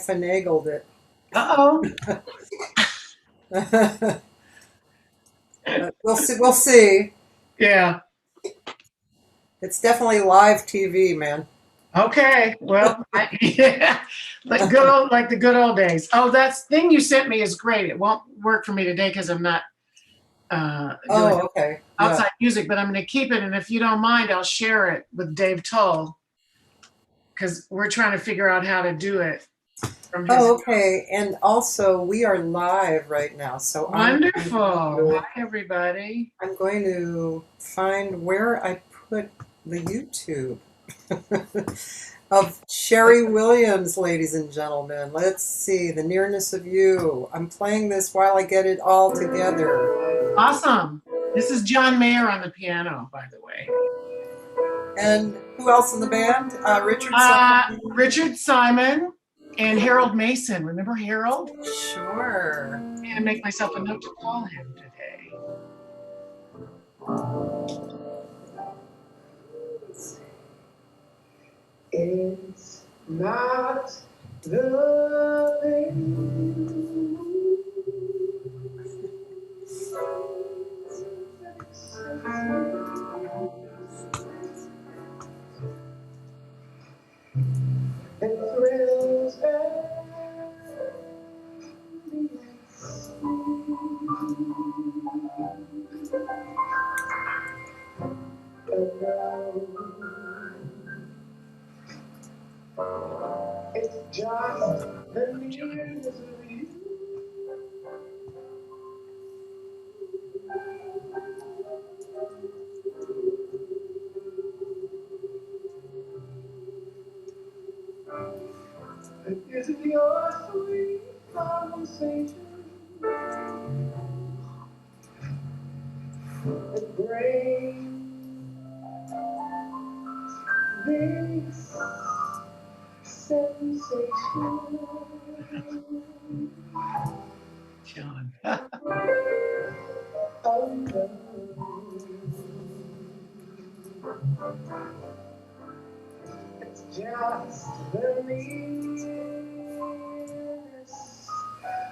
finagled it. Uh-oh. We'll see. We'll see. Yeah. It's definitely live TV, man. Okay. Well, yeah, like the good old days. Oh, that thing you sent me is great. It won't work for me today because I'm not doing Okay. outside music, but I'm going to keep it. And if you don't mind, I'll share it with Dave Tull because we're trying to figure out how to do it from his. Oh, okay. And also, we are live right now, so Wonderful. Hi, everybody. I'm going to find where I put the YouTube of Sherry Williams, ladies and gentlemen. Let's see, The Nearness of You. I'm playing this while I get it all together. Awesome. This is John Mayer on the piano, by the way. And who else in the band? Richard Simon and Harold Mason. Remember Harold? Sure. I'm going to make myself a note to call him today. It's not the and thrills it's just the nearness of you. And is it your sweet conversation that brings this sensation? John. Oh, no. It's just the nearness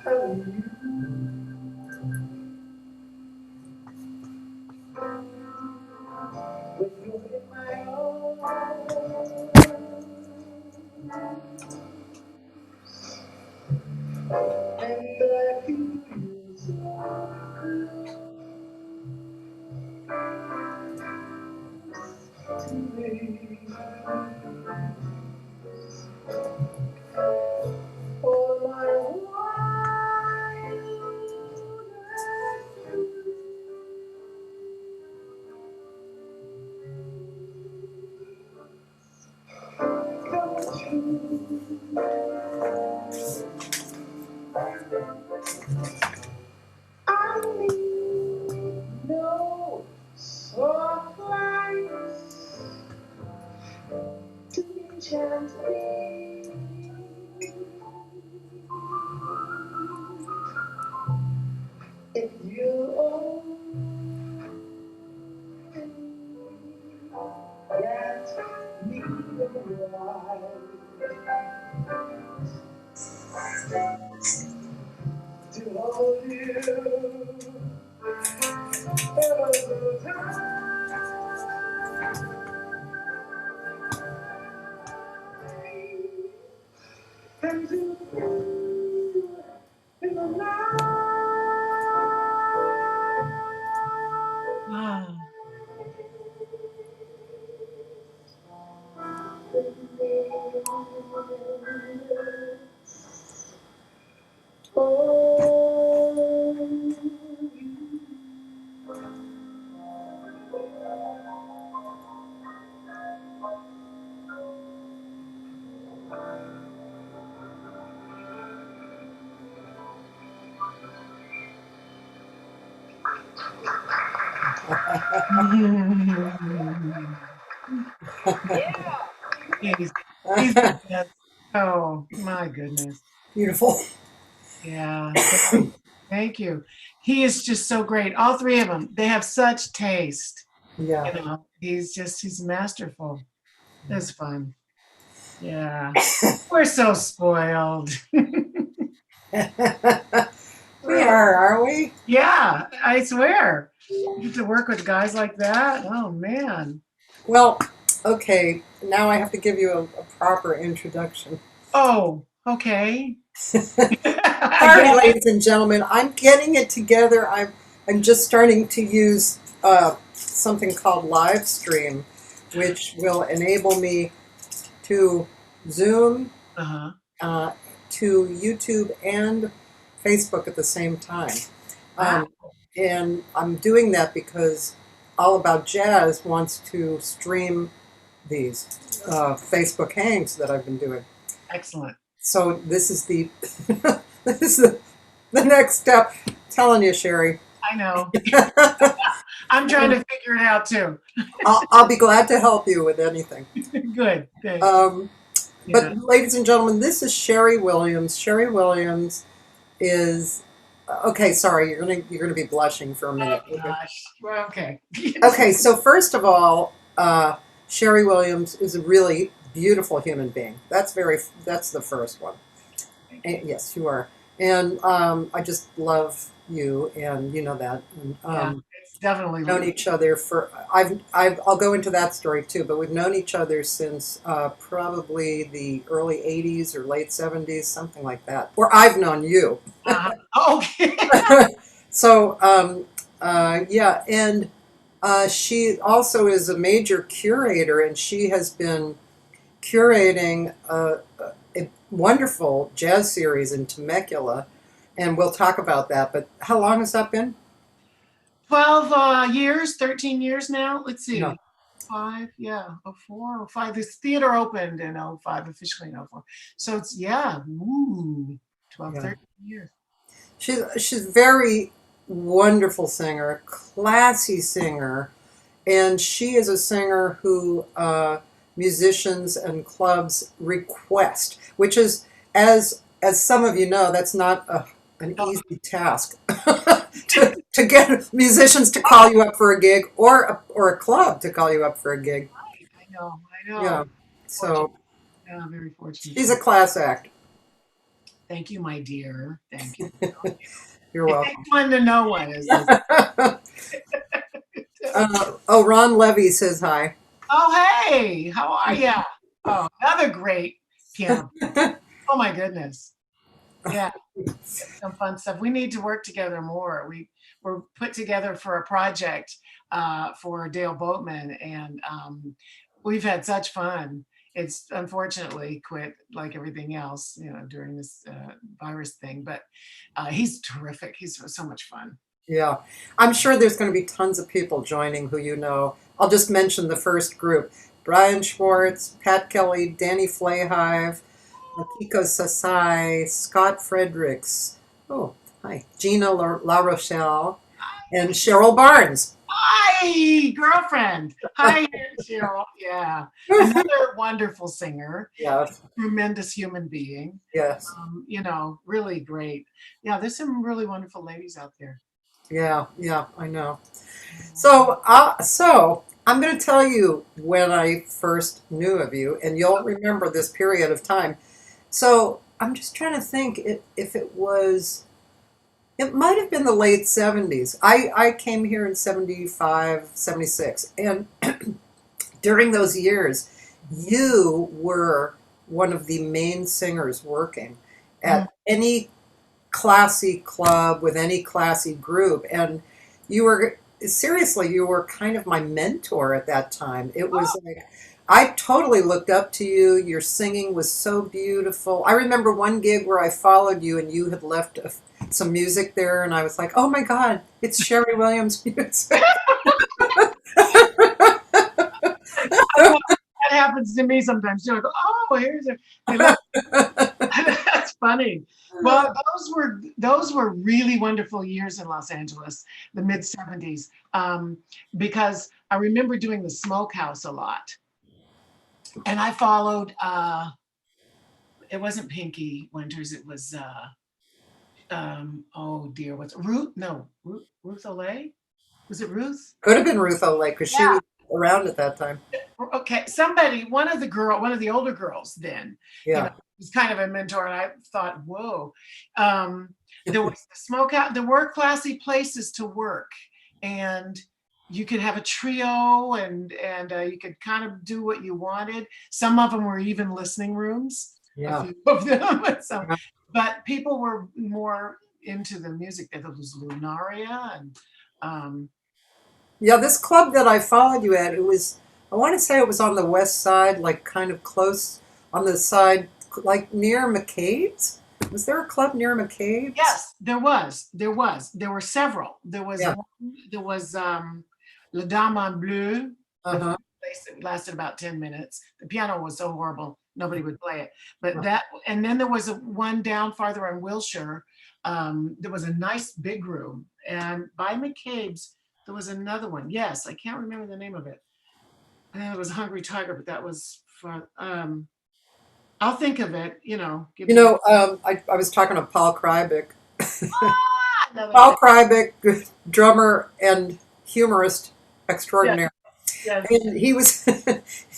of you. When you're in my arms, and I feel you so close to me. For my wild come true. I need no soft lights to enchant me. If you only get me a while to hold you ever so tight and to feel in the night. Wow. He's the best. Oh my goodness. Beautiful. Yeah. Thank you. He is just so great. All three of them. They have such taste. Yeah. You know, he's masterful. That's fun. Yeah. We're so spoiled. We aren't we? Yeah, I swear. You get to work with guys like that. Oh man. Well, okay, now I have to give you a proper introduction. Oh, okay. I Sorry, get it. ladies and gentlemen, I'm getting it together. I'm just starting to use something called live stream, which will enable me to Zoom, Uh-huh. uh, to YouTube and Facebook at the same time. Wow. Um, and I'm doing that because All About Jazz wants to stream these Facebook hangs that I've been doing. Excellent. So this is the this is the next step. I'm telling you, Sherry. I know. I'm trying to figure it out too. I'll be glad to help you with anything. Good, good. Um, Yeah. but ladies and gentlemen, this is Sherry Williams. Sherry Williams is okay. Sorry, you're gonna be blushing for a Oh minute. Okay. gosh. Well, okay. Okay. So first of all, Sherry Williams is a really beautiful human being. That's the first one. And, yes, you are. And I just love you, and you know that. And, Yeah, it's definitely known each other for I'll go into that story too. But we've known each other since probably the early '80s or late '70s, something like that. Or I've known you. okay. So yeah, and she also is a major curator, and she has been curating a wonderful jazz series in Temecula, and we'll talk about that. But how long has that been? 12 years, 13 years now. Let's No, see. Five, yeah, oh four, oh five. This theater opened in oh five, officially in oh four. So it's, yeah, ooh, 12, yeah, 13 years. she's very wonderful singer, classy singer, and she is a singer who musicians and clubs request, which is as some of you know, that's not an Oh, easy task to get musicians to call you up for a gig or a club to call you up for a gig. I Yeah, know. Fortunate. so Yeah, very fortunate. she's a class act. Thank you, my dear. Thank you. You're It welcome. takes one to know one, as they say. Oh, Ron Levy says hi. Oh, hey, how are you? Oh, another great piano. Oh my goodness. Yeah, some fun stuff. We need to work together more. We were put together for a project for Dale Boatman, and we've had such fun. It's unfortunately quit like everything else, during this virus thing. But he's terrific. He's so much fun. Yeah, I'm sure there's going to be tons of people joining who you know. I'll just mention the first group: Brian Schwartz, Pat Kelly, Danny Flayhive, Akiko Sasai, Scott Fredericks. Oh, hi, Gina La Rochelle, and Cheryl Barnes. Hi, girlfriend. Hi, Cheryl. Yeah, another wonderful singer, Yes, tremendous human being. yes, Really great. Yeah, there's some really wonderful ladies out there. yeah, yeah. I know. So I'm going to tell you when I first knew of you, and you'll remember this period of time. So I'm just trying to think if it was. It might have been the late '70s. I came here in '75, '76, and during those years, you were one of the main singers working Mm. at any classy club with any classy group, and you were seriously, you were kind of my mentor at that time. It was like I totally looked up to you. Your singing was so beautiful. I remember one gig where I followed you and you had left some music there, and I was like, oh my god, it's Sherry Williams music. That happens to me sometimes. You're like, oh, here's a. I love That's funny. Well, those were really wonderful years in Los Angeles, the mid '70s, because I remember doing the Smokehouse a lot, and I followed. It wasn't Pinky Winters. It was. Oh dear, what's Ruth? No, Ruth Olay. Was it Ruth? Could have been Ruth Olay because she Yeah, was around at that time. Okay, one of the older girls then, Yeah. was kind of a mentor, and I thought, whoa. There was the smokeout. There were classy places to work, and you could have a trio, and you could kind of do what you wanted. Some of them were even listening rooms, a Yeah. few of them. So, Yeah. but people were more into the music. That was Lunaria, and Yeah, this club that I followed you at, it was, I want to say it was on the west side, like kind of close on the side, like near McCabe's. Was there a club near McCabe's? yes, there were several. There was Yeah. one, there was La Dame en Bleu. The Uh-huh. place that lasted about 10 minutes. The piano was so horrible, nobody would play it. But Right. that, and then there was one down farther on Wilshire. There was a nice big room. And by McCabe's, there was another one. Yes, I can't remember the name of it. It was Hungry Tiger, but that was fun. I'll think of it, give You me know, I was talking to Paul Krybick. another Paul thing. Krybick, drummer and humorist Yes, extraordinaire. yes. And he was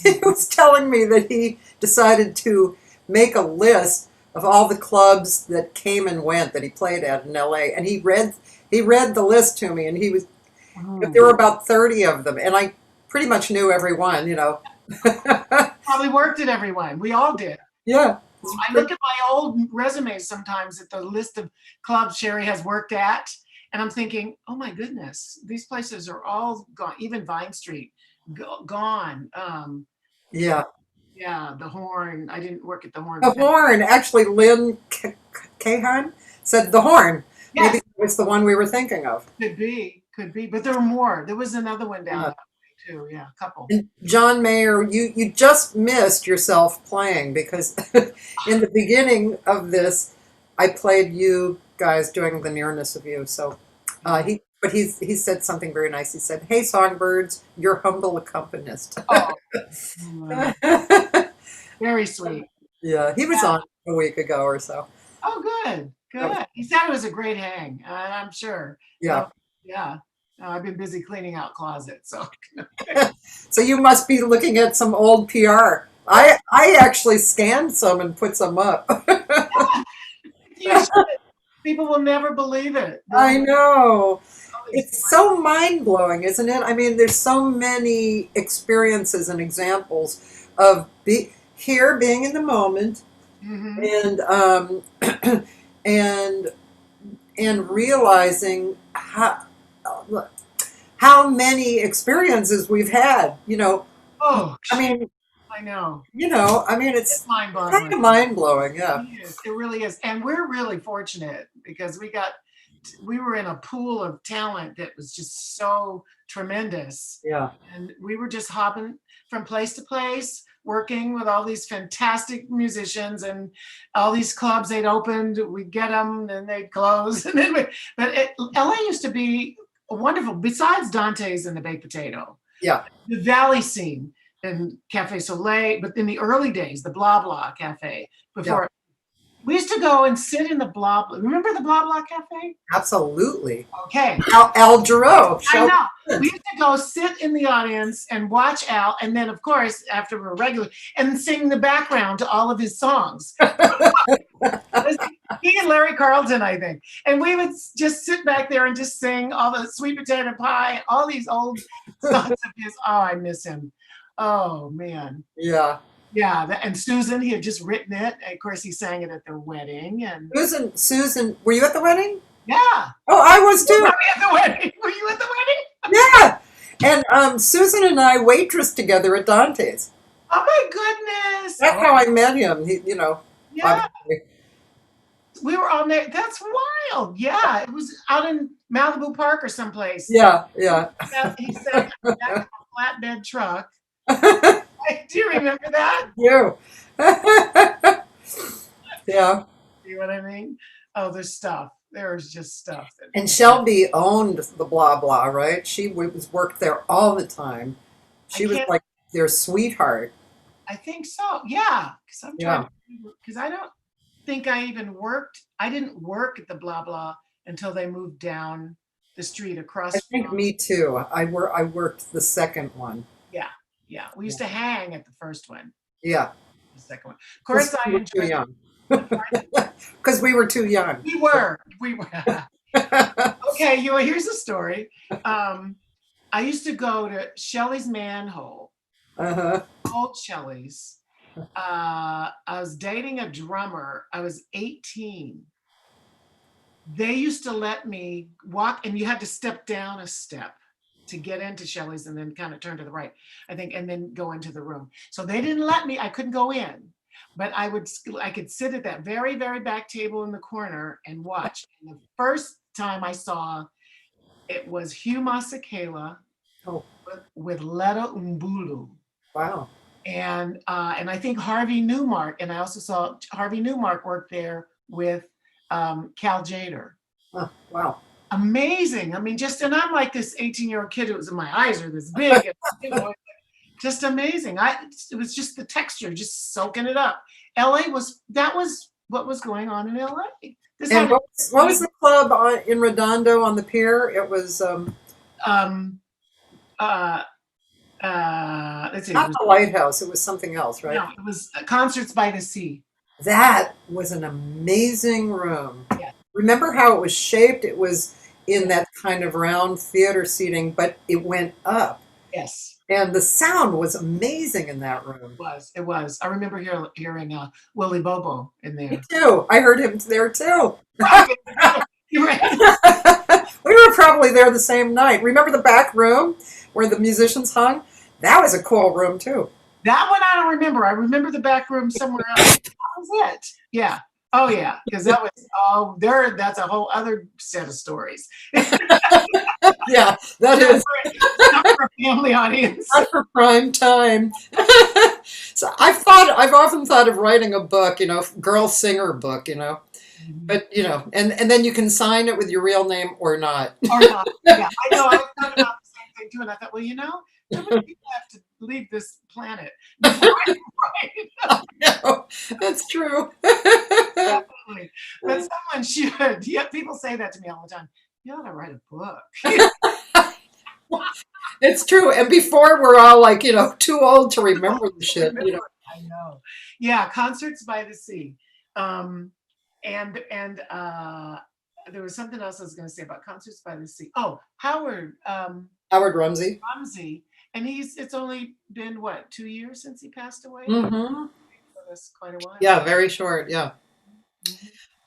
he was telling me that he decided to make a list of all the clubs that came and went that he played at in LA. And he read the list to me, and he was Mm. there were about 30 of them, and I pretty much knew every one, you know. Probably worked at everyone. We all did. Yeah. I look at my old resumes sometimes at the list of clubs Sherry has worked at, and I'm thinking, oh my goodness, these places are all gone. Even Vine Street, gone. Yeah. Yeah, the Horn. I didn't work at the Horn. The Horn. Actually, Lynn Cahan said the Horn. Maybe Yes, it was the one we were thinking of. could be, but there were more. There was another one down Yeah. that way too. Yeah, a couple. And John Mayer, you just missed yourself playing because in the beginning of this, I played you guys doing the nearness of you. So he said something very nice. He said, "Hey, songbirds, your humble accompanist." Oh, very sweet. Yeah, he was Yeah. on a week ago or so. Oh, good, good. He said it was a great hang, I'm sure. Yeah. Yeah. I've been busy cleaning out closets, so. So you must be looking at some old PR. I actually scanned some and put some up. You should. People will never believe it. I know. All these- It's so mind blowing, isn't it? I mean, there's so many experiences and examples of here being in the moment Mhm. and and and realizing how many experiences we've had. Oh, I mean, I know. it's It's mind kind boggling. of mind blowing. Yeah, It really is. And we're really fortunate because we were in a pool of talent that was just so tremendous. yeah, And we were just hopping from place to place, working with all these fantastic musicians and all these clubs they'd opened. We'd get them, then they'd close. And then LA used to be wonderful, besides Dante's and the Baked Potato. yeah. The Valley scene and Cafe Soleil, but in the early days, the Blah Blah Cafe, before we used to go and sit in the Blah Blah. Remember the Blah Blah Cafe? Absolutely. Okay. Al Jarreau. I know. We used to go sit in the audience and watch Al, and then, of course, after we're regular, and sing the background to all of his songs. He and Larry Carlton, I think. And we would just sit back there and just sing all the Sweet Potato Pie, all these old songs of his. Oh, I miss him. Oh, man. Yeah. Yeah. And Susan, he had just written it. Of course, he sang it at their wedding. And Susan, were you at the wedding? yeah. Oh, I was Were too. you at the wedding? Were you at the wedding? Yeah. And Susan and I waitressed together at Dante's. Oh, my goodness. That's how I met him. Yeah. Obviously. We were on there. That's wild. Yeah. It was out in Malibu Park or someplace. Yeah, yeah. He said, "That's a flatbed truck." Do you remember that? You. Yeah. See what I mean? Oh, there's stuff. There's just stuff. And Shelby owned the Blah Blah, right? She was worked there all the time. She I was can't- like their sweetheart. I think so. Yeah. Because I'm Yeah. trying to, because I don't think I even worked. I didn't work at the Blah Blah until they moved down the street across I think from. me too. I worked the second one. Yeah. Yeah, we used to hang at the first one, Yeah. the second one. Of course, I We were too enjoyed. young. Because we were too young. We were. Okay, here's a story. I used to go to Shelley's Manhole, Uh-huh. old Shelley's. I was dating a drummer. I was 18. They used to let me walk, and you had to step down a step to get into Shelley's and then kind of turn to the right, I think, and then go into the room. So they didn't let me, I couldn't go in, but I could sit at that very, very back table in the corner and watch. And the first time I saw it was Hugh Masekela Oh, with Letta Umbulu. wow. And I think Harvey Newmark, and I also saw Harvey Newmark work there with Cal Jader. Oh, wow. Amazing. I mean, and I'm like this 18-year-old kid. It was, my eyes are this big, and, just amazing. It was just the texture, just soaking it up. That was what was going on in LA. And what was the club in Redondo on the pier? It was let's see. not the Lighthouse. It was something else, right? No, it was Concerts by the Sea. That was an amazing room. Yeah. Remember how it was shaped? It was in that kind of round theater seating, but it went up. Yes. And the sound was amazing in that room. It was. I remember hearing Willie Bobo in there. Me too. I heard him there too. You're right. We were probably there the same night. Remember the back room where the musicians hung? That was a cool room too. That one I don't remember. I remember the back room somewhere else. That was it. Yeah. Oh yeah. Because that was that's a whole other set of stories. Yeah, that is not for a family audience. not for prime time. So I've often thought of writing a book, girl singer book, but and then you can sign it with your real name or not. Or not. Yeah, I know. I thought about the same thing too, and I thought, well, how many people have to leave this planet before I write? No, that's true. Definitely. But someone should. Yeah, people say that to me all the time. You ought to write a book. It's true. And before we're all like, too old to remember the shit. I know. Yeah, Concerts by the Sea. And there was something else I was going to say about Concerts by the Sea. Oh, Howard Rumsey. And it's only been 2 years since he passed away. Mm-hmm. That's quite a while. Yeah, very short. Yeah.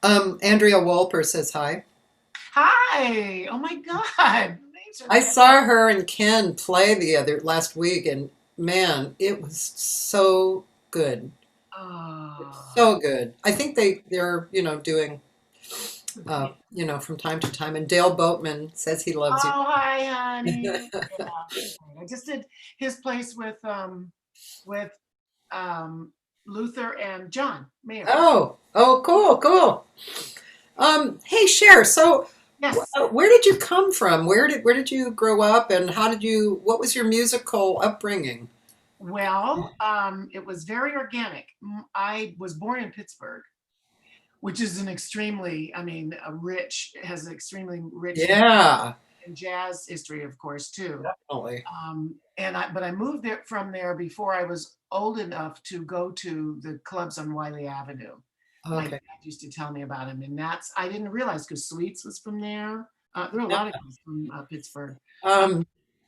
Andrea Wolper says hi. Hi. Oh my God. I saw her and Ken play last week, and man, it was so good. So good. I think they're doing from time to time. And Dale Boatman says he loves you. Oh, hi, honey. Yeah. I just did his place with Luther and John Mayer. Oh, cool. Hey, Cher. So, yes. Where did you come from? Where did you grow up, and what was your musical upbringing? Well, it was very organic. I was born in Pittsburgh, which is extremely rich Yeah. and jazz history, of course, too. Definitely. But I moved from there before I was old enough to go to the clubs on Wiley Avenue. Okay. My dad used to tell me about him, and I didn't realize because Sweets was from there. There are a lot of guys from Pittsburgh.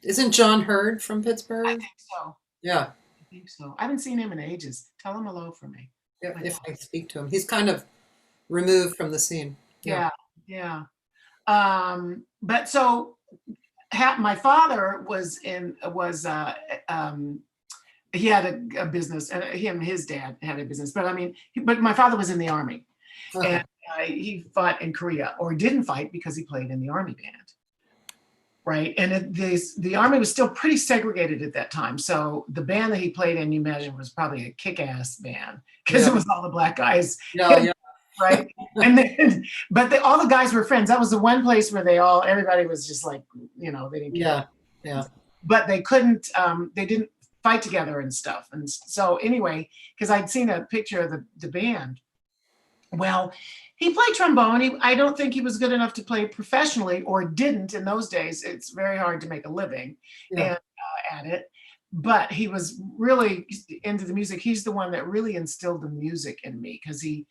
Isn't John Hurd from Pittsburgh? I think so. Yeah. I think so. I haven't seen him in ages. Tell him hello for me. Yeah, if I speak to him, he's kind of removed from the scene. Yeah. But so my father he had a business, and his dad had a business, but my father was in the Army. Okay. And he fought in Korea, or didn't fight because he played in the Army band. Right. And the Army was still pretty segregated at that time. So the band that he played in, you imagine, was probably a kick-ass band because it was all the black guys. Yeah. Right. And then, all the guys were friends. That was the one place where everybody was just like, they didn't care. Yeah. But they didn't fight together and stuff. And so anyway, because I'd seen a picture of the band. Well, he played trombone. I don't think he was good enough to play professionally, or didn't in those days. It's very hard to make a living at it. but he was really into the music. He's the one that really instilled the music in me because he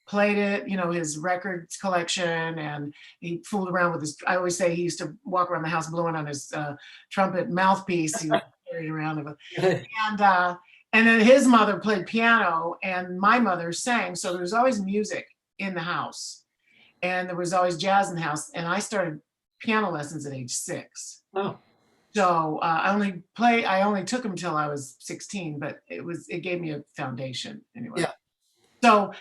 played it, his records collection, and he fooled around with his. I always say he used to walk around the house blowing on his trumpet mouthpiece. He was carried around, and then his mother played piano, and my mother sang. So there was always music in the house, and there was always jazz in the house. And I started piano lessons at age 6. Oh. So I only took them until I was 16, but it gave me a foundation anyway. Yeah. So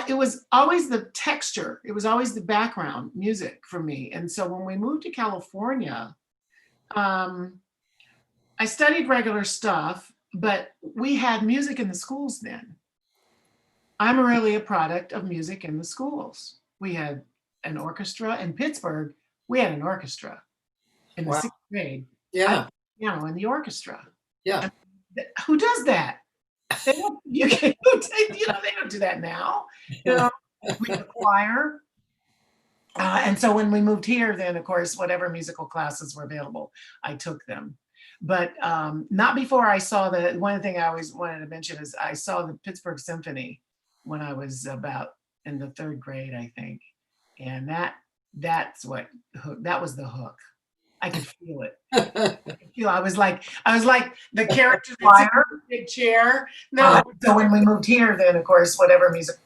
it was always the texture. It was always the background music for me. And so when we moved to California, I studied regular stuff, but we had music in the schools then. I'm really a product of music in the schools. We had an orchestra in Pittsburgh. We had an orchestra in the 6th grade. Yeah. In the orchestra. Yeah. And who does that? They don't, they don't do that now. We had a choir. And so when we moved here, then of course, whatever musical classes were available, I took them. But not before I saw one thing I always wanted to mention is I saw the Pittsburgh Symphony when I was about in the 3rd grade, I think. And that was the hook. I could feel it. I was like the character that's in the big chair. No. So when we moved here, then of course, whatever music.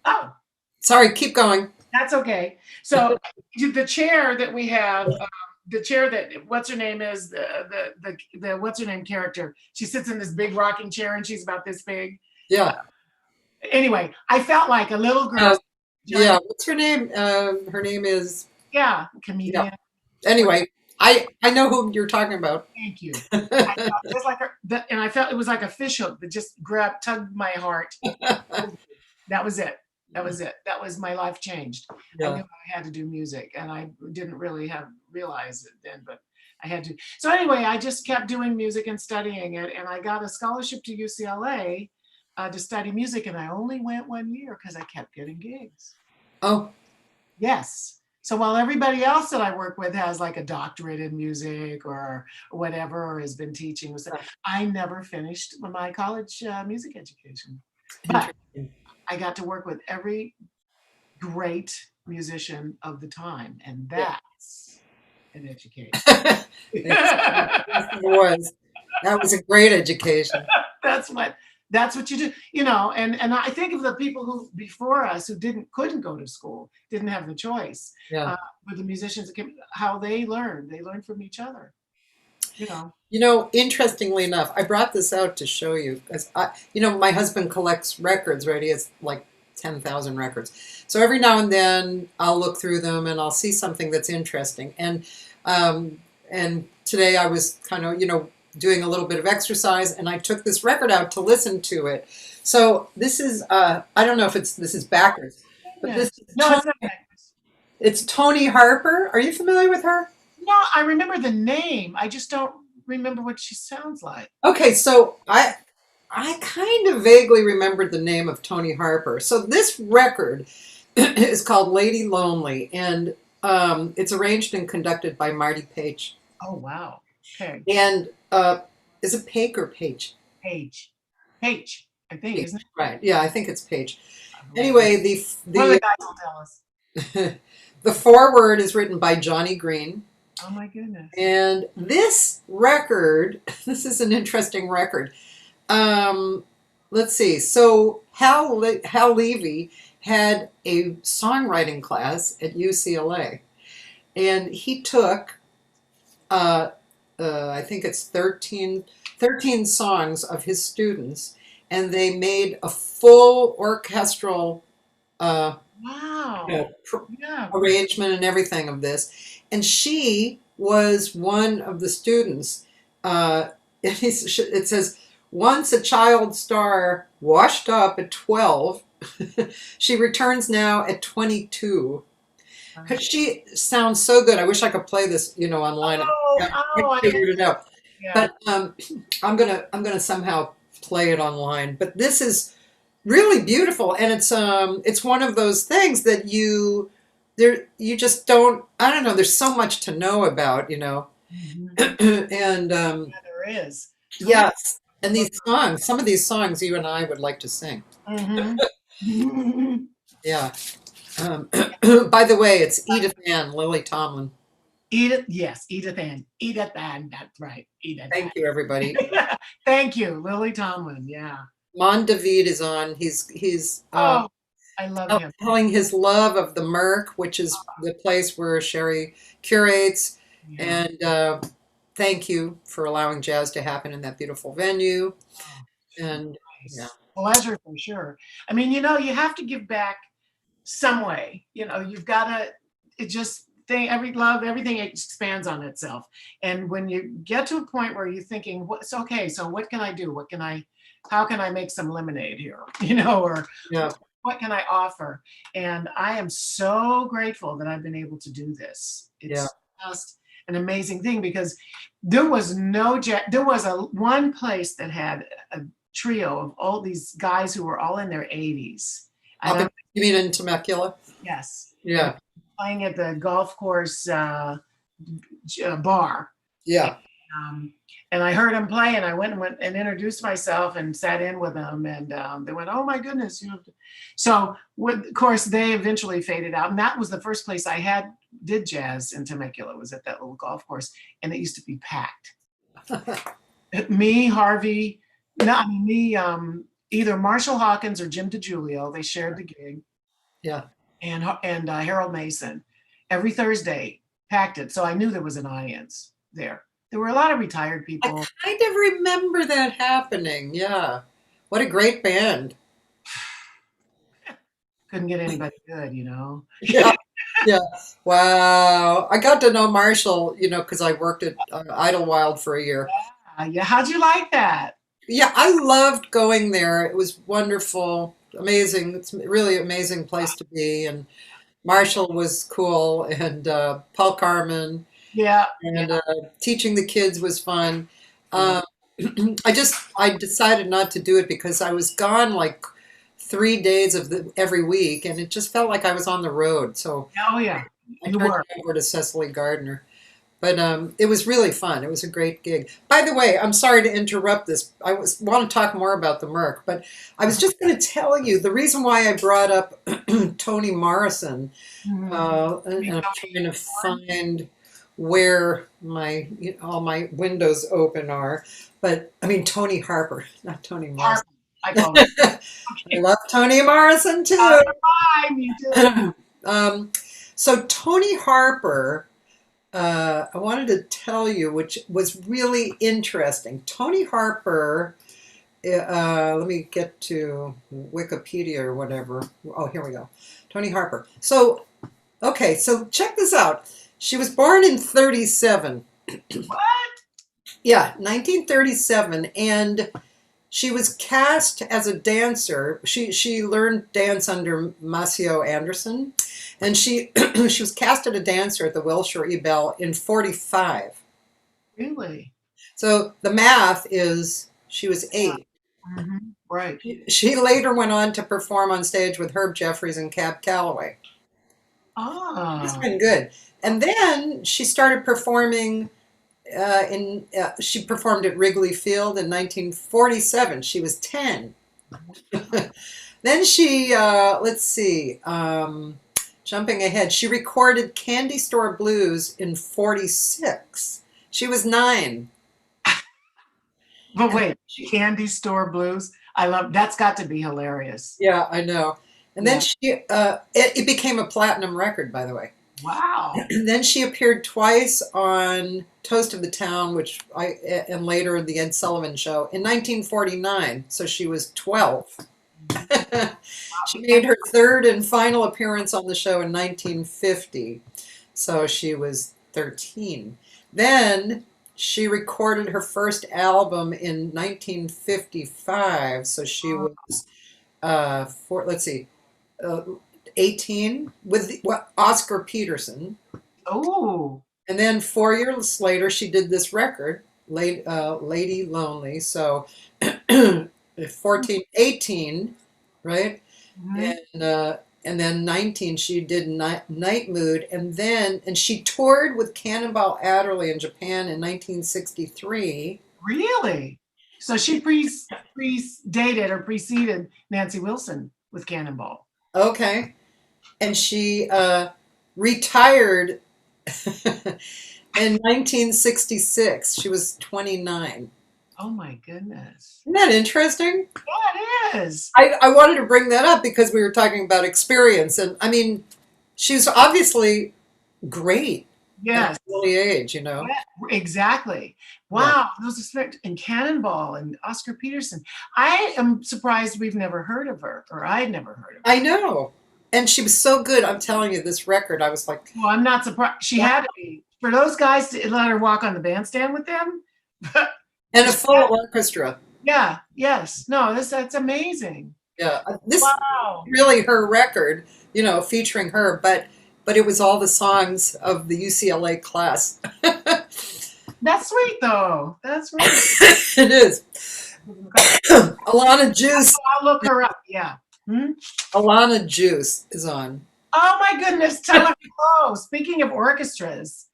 Oh, sorry, keep going. That's okay. So the chair that we have, the chair that what's her name is the what's her name character. She sits in this big rocking chair and she's about this big. Yeah. Anyway, I felt like a little girl. Yeah. What's her name? Her name is. Yeah, comedian. Yeah. Anyway, I know who you're talking about. Thank you. I felt just like her, and I felt it was like a fish hook that just tugged my heart. That was it. That was it. That was my life changed. Yeah. I knew I had to do music, and I didn't really realize it then, but I had to. So anyway, I just kept doing music and studying it, and I got a scholarship to UCLA to study music, and I only went 1 year because I kept getting gigs. Oh. Yes. So while everybody else that I work with has like a doctorate in music or whatever, or has been teaching, I never finished my college music education. But I got to work with every great musician of the time, and that's an education. It was. That was a great education. That's what you do, and I think of the people who before us who couldn't go to school, didn't have the choice. Yeah. With the musicians, how they learned from each other. Interestingly enough, I brought this out to show you because my husband collects records, right? He has like 10,000 records. So every now and then I'll look through them and I'll see something that's interesting. And today I was kind of, doing a little bit of exercise, and I took this record out to listen to it. So this is I don't know if this is backwards, but this is it's not backwards. It's Tony Harper. Are you familiar with her? No, I remember the name. I just don't remember what she sounds like. Okay, so I kind of vaguely remembered the name of Tony Harper. So this record is called Lady Lonely, and it's arranged and conducted by Marty Page. Oh, wow. Okay. And is it Page or Page? Page, I think, isn't it? Right. Yeah, I think it's Page. Anyway, One of the guys will tell us. The foreword is written by Johnny Green. Oh my goodness. And this record, this is an interesting record. Let's see. So Hal Levy had a songwriting class at UCLA, and he took I think it's 13 songs of his students, and they made a full orchestral arrangement and everything of this. And she was one of the students. It says, once a child star washed up at 12, she returns now at 22. She sounds so good. I wish I could play this, online. I figured it out. Yeah. But I'm gonna somehow play it online. But this is really beautiful, and it's one of those things that you just don't. I don't know. There's so much to know about, Mhm. And Yeah, there is. Tony. yes, and these songs, some of these songs you and I would like to sing. Mhm. Yeah. Um, by the way, it's Edith Ann, Lily Tomlin. Edith, yes, Edith Ann, that's right, Edith Thank you, everybody. Ann. Thank you, Lily Tomlin. Yeah. Mon David is on. He's Oh, I love him. telling his love of the Merc, which is the place where Sherry curates. Yeah. And thank you for allowing jazz to happen in that beautiful venue. Oh, And yeah, nice. Pleasure for sure. I mean, you have to give back some way. You've got to. It just thing every love everything expands on itself. And when you get to a point where you're thinking, "What's okay? So what can I do? How can I make some lemonade here? Or yeah, what can I offer?" And I am so grateful that I've been able to do this. yeah. It's just an amazing thing because there was no there was one place that had a trio of all these guys who were all in their 80s. I Up in, don't. you mean in Temecula? Yes, and Yeah, playing at the golf course bar. yeah. Um, and I heard him play, and I went and introduced myself and sat in with them, and they went, "Oh my goodness!" So, of course, they eventually faded out, and that was the first place I did jazz in Temecula. Was at that little golf course, and it used to be packed. Me, Harvey, not me. Either Marshall Hawkins or Jim DiGiulio. They shared the gig, Yeah. and Harold Mason. Every Thursday, packed it. So I knew there was an audience there. There were a lot of retired I people. kind of remember that happening. Yeah. What a great band. Couldn't get anybody good. Yeah. Yeah. Wow. I got to know Marshall, because I worked at Idlewild for a year. Yeah. How'd you like that? Yeah, I loved going there. It was wonderful, amazing. It's a really amazing place to be. And Marshall was cool, and Paul Carmen, Yeah. Yeah. and teaching the kids was fun. Yeah. Um, I decided not to do it because I was gone like 3 days of every week, and it just felt like I was on the road. So Oh yeah. I You turned were. it over to Cecily Gardner. But it was really fun. It was a great gig. By the way, I'm sorry to interrupt this. Want to talk more about the Merc, but I was just going to tell you the reason why I brought up Toni Morrison, and I'm trying to find where all my windows open are. But I mean Tony Harper, not Toni Morrison. I call it. I love Toni Morrison too. Hi, me too. So Toni Harper. I wanted to tell you, which was really interesting. Toni Harper, let me get to Wikipedia or whatever. Oh, here we go. Toni Harper. So, okay, so check this out. She was born in 37. What? Yeah, 1937, and she was cast as a dancer. She learned dance under Maceo Anderson, and she she was cast as a dancer at the Wilshire Ebell in 45. Really? So the math is she was 8. Right. She later went on to perform on stage with Herb Jeffries and Cab Calloway. It's Ah. been good. And then she started performing she performed at Wrigley Field in 1947. She was 10. Then she, let's see, jumping ahead, she recorded Candy Store Blues in 46. She was 9. But wait, Candy Store Blues. I love that's got to be hilarious. Yeah, I know. And then it became a platinum record, by the way. Wow. And then she appeared twice on Toast of the Town, and later the Ed Sullivan Show in 1949. So she was 12. She made her third and final appearance on the show in 1950. So she was 13. Then she recorded her first album in 1955. So she was let's see, 18 with Oscar Peterson. Oh. And then 4 years later, she did this record, Lady Lonely. So 14, 18, right? Mhm. And and then 19 she did Night Mood, and she toured with Cannonball Adderley in Japan in 1963. Really? So she predated or preceded Nancy Wilson with Cannonball. Okay. And she retired in 1966. She was 29. Oh my goodness. Isn't that interesting? Yeah, it is. I wanted to bring that up because we were talking about experience. And I mean, she's obviously great at Yes. an early age, you know? Yeah, exactly. Wow, those expect and Cannonball and Oscar Peterson. I am surprised we've never heard of her, or I'd never heard of her. I know. And she was so good. I'm telling you, this record, I was like, Well, I'm not surprised. She had to be. For those guys to let her walk on the bandstand with them. and a full orchestra. Yeah, yes. No, that's amazing. Yeah. This Wow. is really her record, you know, featuring her, but it was all the songs of the UCLA class. That's sweet though. That's sweet. It is. Alana Juice. I'll look her up. Yeah. Hmm? Alana Juice is on. Oh my goodness, tell her hello. Speaking of orchestras,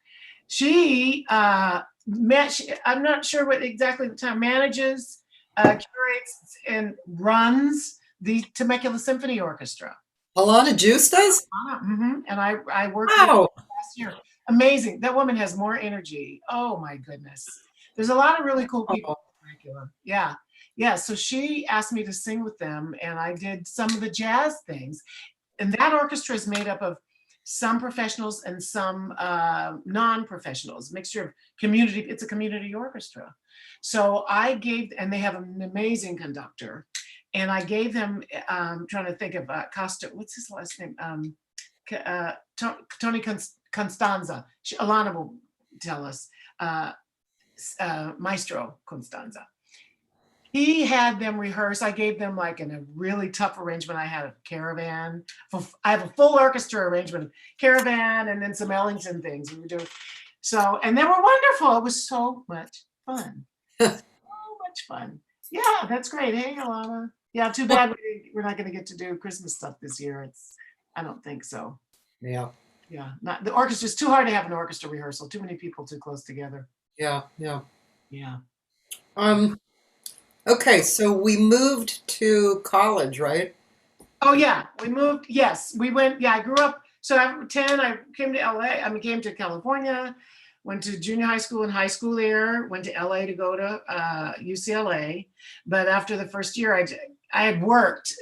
she I'm not sure what exactly the time manages, curates, and runs the Temecula Symphony Orchestra. Alana Juice does? Mm-hmm. And I worked with her Wow. last year. Amazing. That woman has more energy. Oh my goodness. There's a lot of really cool people in Temecula. Yeah. Yeah. So she asked me to sing with them, and I did some of the jazz things. And that orchestra is made up of some professionals and some non-professionals, mixture of community. It's a community orchestra. So and they have an amazing conductor. And I gave them, trying to think of Costa, what's his last name? Tony Constanza. Alana will tell us. Maestro Constanza. He had them rehearse. I gave them like in a really tough arrangement. I had a caravan. I have a full orchestra arrangement, caravan, and then some Ellington things we were doing. So, and they were wonderful. It was so much fun. So much fun. Yeah, that's great. Hey, Alana. Yeah, too bad we're not going to get to do Christmas stuff this year. I don't think so. Yeah. Yeah, the orchestra's too hard to have an orchestra rehearsal. Too many people too close together. Yeah. Yeah. Yeah. Okay, so we moved to college, right? Oh yeah, we moved. Yes, we went. Yeah, I grew up. So after 10, I came to LA. I mean, came to California, went to junior high school and high school there, went to LA to go to UCLA. But after the first year, I had worked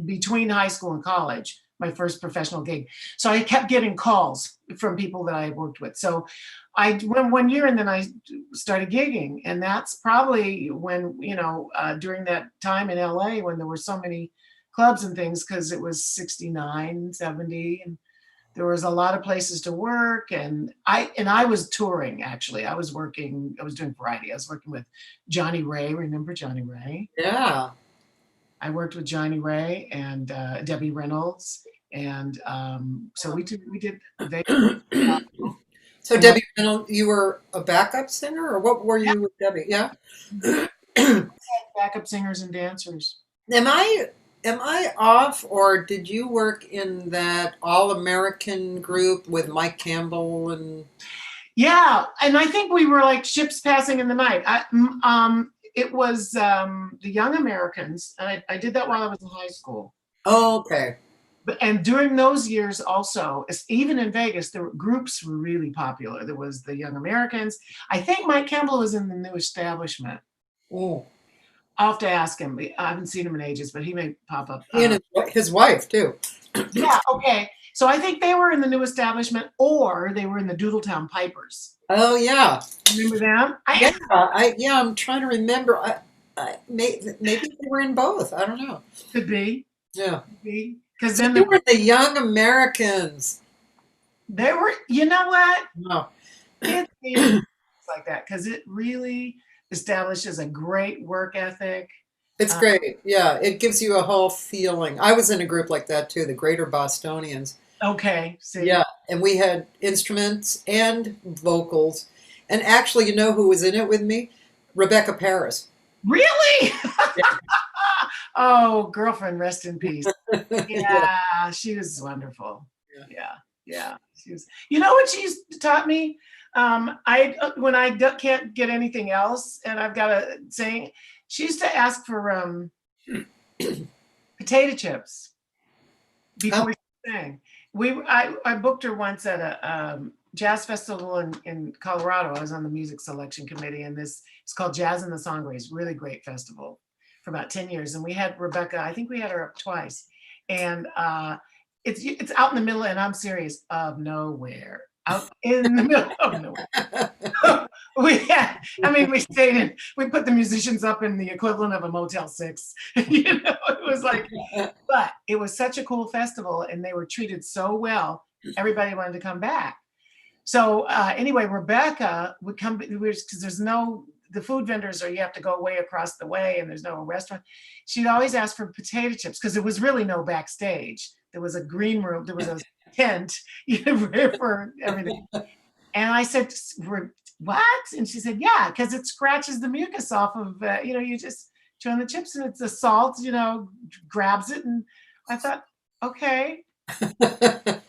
between high school and college, my first professional gig. So I kept getting calls from people that I had worked with. So I went 1 year and then I started gigging. And that's probably when, during that time in LA when there were so many clubs and things, because it was 69, 70, and there was a lot of places to work. And I was touring, actually. I was doing variety. I was working with Johnnie Ray. Remember Johnnie Ray? Yeah. I worked with Johnnie Ray and Debbie Reynolds. And so we did. So Debbie Reynolds, you were a backup singer, or what were you with Debbie? Yeah. Backup singers and dancers. Am I off, or did you work in that all-American group with Mike Campbell and? Yeah, and I think we were like ships passing in the night. It was the Young Americans, and I did that while I was in high school. Oh, okay. And during those years also, even in Vegas, groups were really popular. There was the Young Americans. I think Mike Campbell is in the New Establishment. Oh. I'll have to ask him. I haven't seen him in ages, but he may pop up. He and his wife, too. Yeah, okay. So I think they were in the New Establishment, or they were in the Doodletown Pipers. Oh, yeah. Remember them? I'm trying to remember. Maybe they were in both. I don't know. Could be. Yeah. Could be. Because So then they were the Young Americans. they were, you know what? No. It's like that, because it really establishes a great work ethic. It's great. Yeah, it gives you a whole feeling. I was in a group like that, too, the Greater Bostonians. Okay. See. Yeah, and we had instruments and vocals. And actually, you know who was in it with me? Rebecca Paris. Really? Yeah. Oh, girlfriend, rest in peace. Yeah. Yeah, she was wonderful. Yeah. Yeah, yeah, she was. You know what she's taught me? I when I can't get anything else, and I've got to sing. She used to ask for potato chips Oh, before she sang. I booked her once at a jazz festival in Colorado. I was on the music selection committee, and it's called Jazz in the Songways. Really great festival for about 10 years. And we had Rebecca. I think we had her up twice, and it's out in the middle, and I'm serious, of nowhere. Out in the middle of nowhere. We stayed in, we put the musicians up in the equivalent of a Motel 6. You know, it was like, but it was such a cool festival and they were treated so well. Everybody wanted to come back. So anyway, Rebecca would come because the food vendors you have to go way across the way and there's no restaurant. She'd always ask for potato chips because there was really no backstage. There was a green room, there was a tent, for everything. And I said, what? And she said, yeah, because it scratches the mucus off of, you just chew on the chips and it's the salt, grabs it. And I thought, okay. It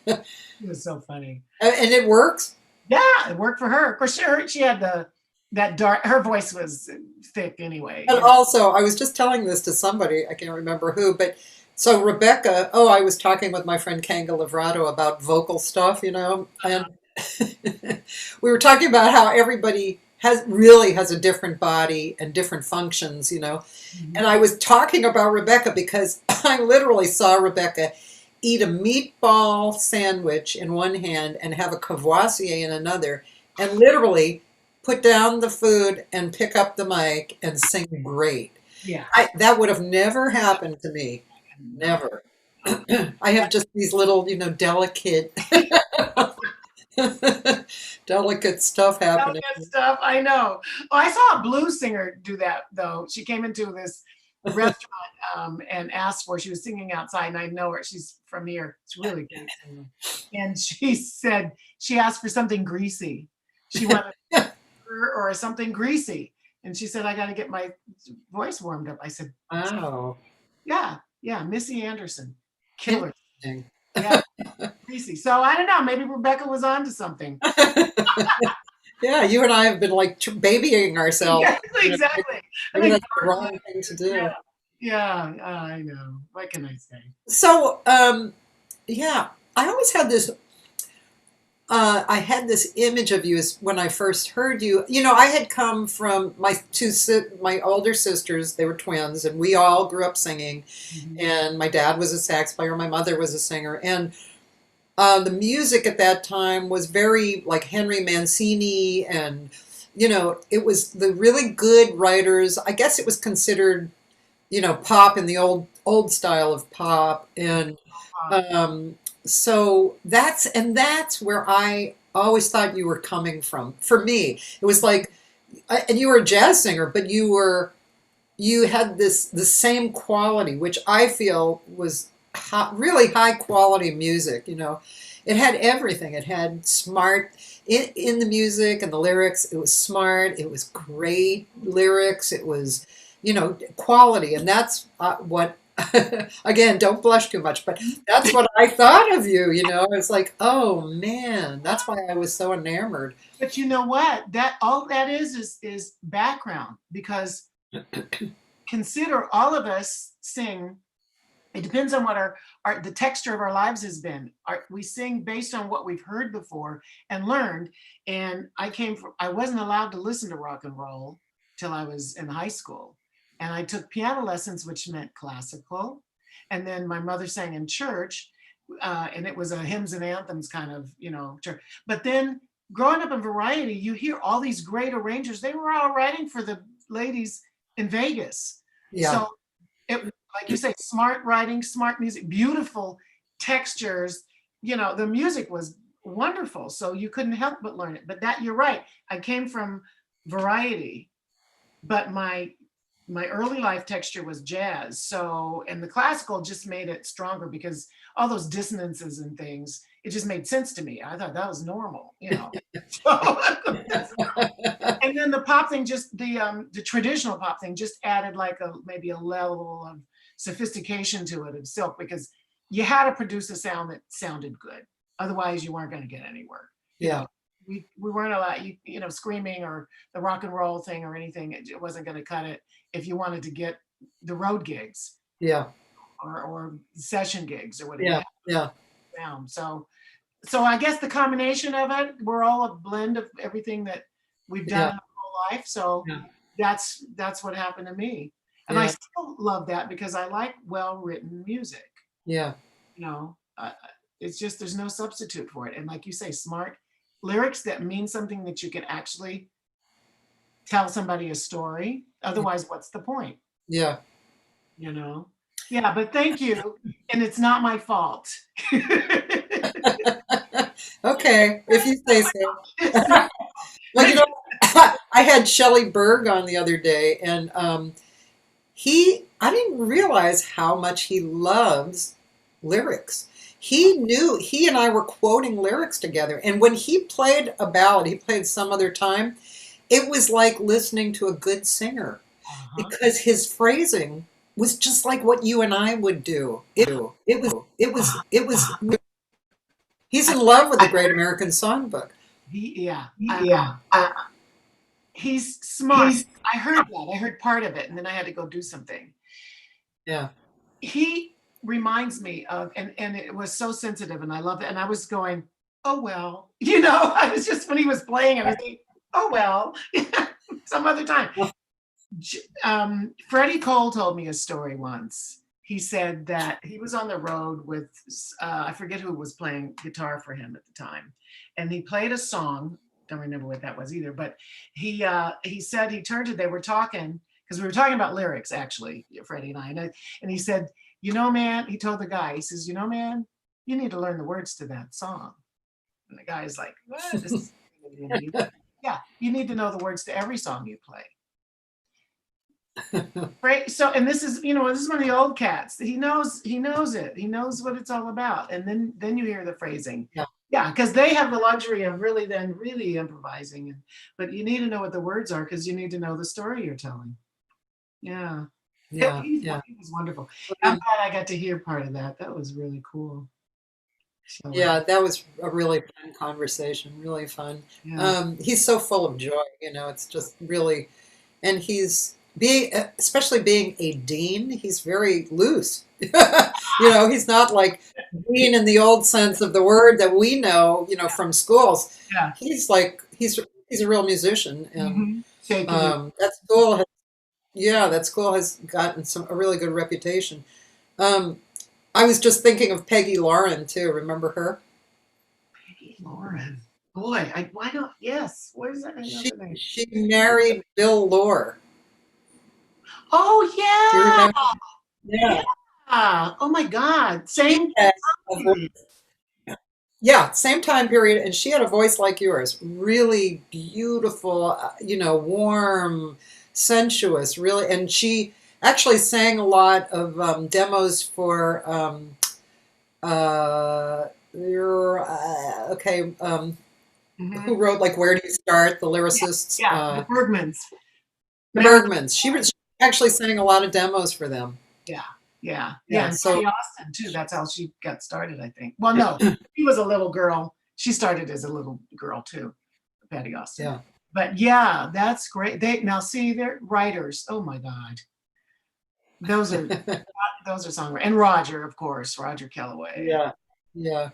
was so funny. And it works? Yeah, it worked for her. Of course, she had that dark, her voice was thick anyway. And also, I was just telling this to somebody, I can't remember who, but so Rebecca, I was talking with my friend Kanga Livrato about vocal stuff, and we were talking about how everybody really has a different body and different functions, Mm-hmm. And I was talking about Rebecca because I literally saw Rebecca eat a meatball sandwich in one hand and have a Courvoisier in another, and literally put down the food and pick up the mic and sing great. Yeah. That would have never happened to me. Never. I have just these little, delicate, delicate stuff happening. Delicate stuff, I know. Oh, I saw a blues singer do that though. She came into this restaurant and asked for. She was singing outside, and I know her. She's from here. It's really good. And she said she asked for something greasy. She wanted or something greasy, and she said, "I got to get my voice warmed up." I said, "Oh, yeah, Missy Anderson, killer." Yeah, greasy. So I don't know. Maybe Rebecca was onto something. Yeah, you and I have been like babying ourselves. Yeah, exactly. Maybe that's the wrong thing to do. Yeah, I know. What can I say? So, I always had this. I had this image of you as when I first heard you. I had come from my older sisters. They were twins, and we all grew up singing. Mm-hmm. And my dad was a sax player. My mother was a singer, and the music at that time was very like Henry Mancini, and it was the really good writers. I guess it was considered, pop in the old style of pop, and so that's where I always thought you were coming from. For me, it was like, and you were a jazz singer, but you had the same quality, which I feel was really high quality music. It had everything. It had smart in the music and the lyrics. It was smart. It was great lyrics. It was, quality, and that's what. Again, don't blush too much, but that's what I thought of you. It's like, oh man, that's why I was so enamored. But you know what? All that is background, because consider all of us sing. It depends on what the texture of our lives has been. We sing based on what we've heard before and learned. And I wasn't allowed to listen to rock and roll till I was in high school. And I took piano lessons, which meant classical. And then my mother sang in church, and it was a hymns and anthems kind of, church. But then growing up in Variety, you hear all these great arrangers. They were all writing for the ladies in Vegas. Yeah. So it, like you say, smart writing, smart music, beautiful textures. The music was wonderful. So you couldn't help but learn it. But you're right. I came from Variety, but my early life texture was jazz. So, and the classical just made it stronger because all those dissonances and things, it just made sense to me. I thought that was normal, So, and then the pop thing, just the traditional pop thing just added like maybe a level of sophistication to it of Silk, because you had to produce a sound that sounded good. Otherwise, you weren't going to get anywhere. You Yeah. know, we weren't allowed, screaming or the rock and roll thing or anything. It wasn't going to cut it if you wanted to get the road gigs Yeah. or session gigs or whatever. Yeah. Yeah. Sound. So I guess the combination of it, we're all a blend of everything that we've done Yeah. in our whole life. So Yeah. that's what happened to me. And I Yeah. still love that because I like well-written music. Yeah. It's just, there's no substitute for it. And like you say, smart lyrics that mean something that you can actually tell somebody a story. Otherwise, what's the point? Yeah. Yeah, but thank you. And it's not my fault. Okay, if you say so. Well, I had Shelley Berg on the other day, and I didn't realize how much he loves lyrics. He and I were quoting lyrics together, and when he played a ballad, he played Some Other Time, it was like listening to a good singer, because his phrasing was just like what you and I would do. It was. He's in love with the Great American Songbook. He's smart. I heard that. I heard part of it, and then I had to go do something. Yeah. He reminds me of, and it was so sensitive, and I love it. And I was going, oh well, I was just, when he was playing, I was like, oh well, some other time. Freddie Cole told me a story once. He said that he was on the road with, I forget who was playing guitar for him at the time. And he played a song, don't remember what that was either, but he said he turned to, they were talking, because we were talking about lyrics, actually, Freddie and I. And he said, man, he told the guy, he says, man, you need to learn the words to that song. And the guy's like, what? Yeah, you need to know the words to every song you play. Right. So, and this is one of the old cats. He knows it. He knows what it's all about. And then you hear the phrasing. Yeah, because they have the luxury of really improvising. But you need to know what the words are, because you need to know the story you're telling. Yeah. It was wonderful. I'm glad I got to hear part of that. That was really cool. So, yeah, that was a really fun conversation. Really fun. Yeah. He's so full of joy. It's just really, and especially being a dean, he's very loose. He's not like dean in the old sense of the word that we know, from schools. Yeah. He's a real musician, and that school has gotten a really good reputation. I was just thinking of Peggy Lauren too. Remember her? Peggy Lauren. Boy, why not? Yes. What is that? She married Bill Lore. Oh yeah. Do you remember? Yeah. Oh my God. Same. Yeah, same time period, and she had a voice like yours, really beautiful, warm, sensuous, really, and she actually sang a lot of demos for who wrote like Where Do You Start? The lyricists, the Bergmans. The Bergmans. She actually sang a lot of demos for them. Yeah. And so Patty Austin too. That's how she got started, I think. Well, no, she was a little girl. She started as a little girl too, Patty Austin. Yeah. But yeah, that's great. They're writers. Oh my God. Those are songwriters. And Roger, of course, Roger Kellaway. Yeah.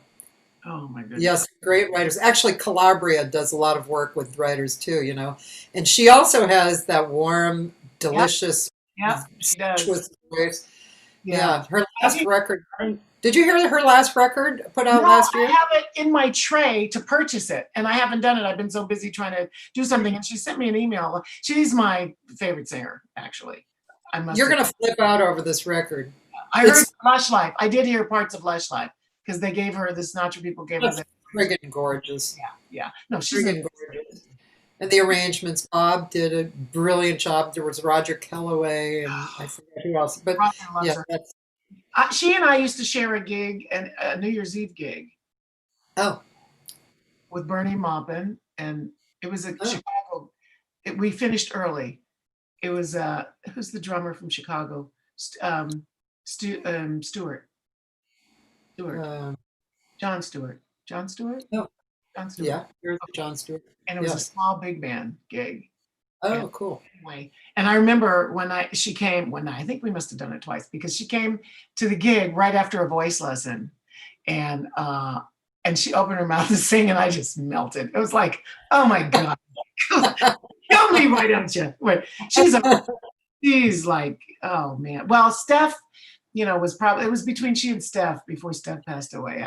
Oh my goodness. Yes, great writers. Actually, Calabria does a lot of work with writers too, and she also has that warm, delicious, she does. voice. Yeah, her last record. Did you hear her last record put out last year? I have it in my tray to purchase it, and I haven't done it. I've been so busy trying to do something, and she sent me an email. She's my favorite singer, actually. You're going to flip out over this record. I heard Lush Life. I did hear parts of Lush Life, because they gave her, the Sinatra people gave her the... friggin' gorgeous. Yeah. No, she's friggin' gorgeous. And the arrangements, Bob did a brilliant job. There was Roger Kellaway, and I forget who else. But she and I used to share a gig, a New Year's Eve gig. Oh. With Bernie Maupin, and it was at Chicago. We finished early. It was who's the drummer from Chicago? Stewart. Um, John Stewart. John Stewart? oh, John Stewart. yeah, here's John Stewart. And it was a Yes. small big band gig. Oh, cool. Anyway, and I remember when she came I think we must have done it twice, because she came to the gig right after a voice lesson, and she opened her mouth to sing, and I just melted. It was like, oh my God, kill me, why don't you? Wait, she's like, oh man. Well, Steph, it was between she and Steph before Steph passed away.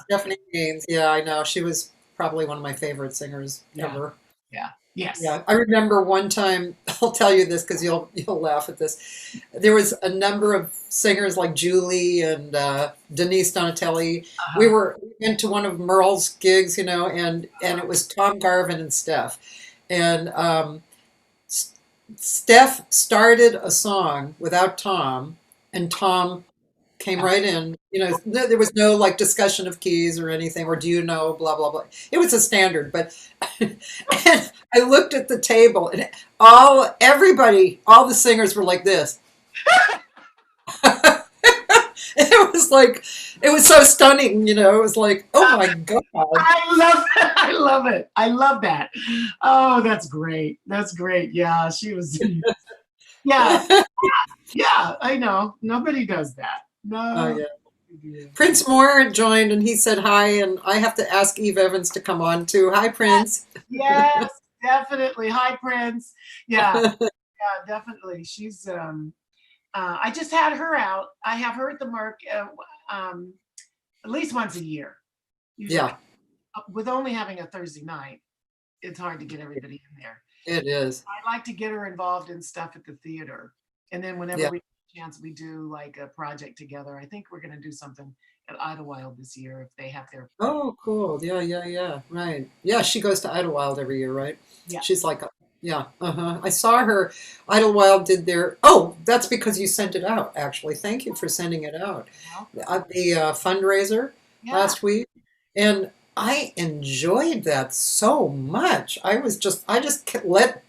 Stephanie Gaines. Yeah, I know. She was probably one of my favorite singers ever. Yeah. Yes. Yeah, I remember one time. I'll tell you this because you'll laugh at this. There was a number of singers like Julie and Denise Donatelli. Uh-huh. We went to one of Merle's gigs, and it was Tom Garvin and Steph, and Steph started a song without Tom, and Tom came right in. There was no like discussion of keys or anything, or do you know, blah, blah, blah. It was a standard, but and I looked at the table and all the singers were like this. It was so stunning, it was like, oh my God. I love it. I love it. I love that. Oh, that's great. That's great. Yeah, she was. Yeah. Yeah, I know. Nobody does that. No. Oh, yeah. Prince Moore joined and he said hi, and I have to ask Eve Evans to come on too. Hi, Prince. Yes, definitely. Hi, Prince. Yeah, definitely. She's I just had her out. I have her at the Merc at least once a year. Usually. Yeah. With only having a Thursday night, it's hard to get everybody in there. It is. I like to get her involved in stuff at the theater. And then whenever we get a chance, we do like a project together. I think we're going to do something at Idlewild this year if they have their. Oh, cool. Yeah. Right. Yeah, she goes to Idlewild every year, right? Yeah. She's like, yeah. I saw her. Idlewild did their. Oh, that's because you sent it out, actually. Thank you for sending it out. The fundraiser last week. And I enjoyed that so much. I just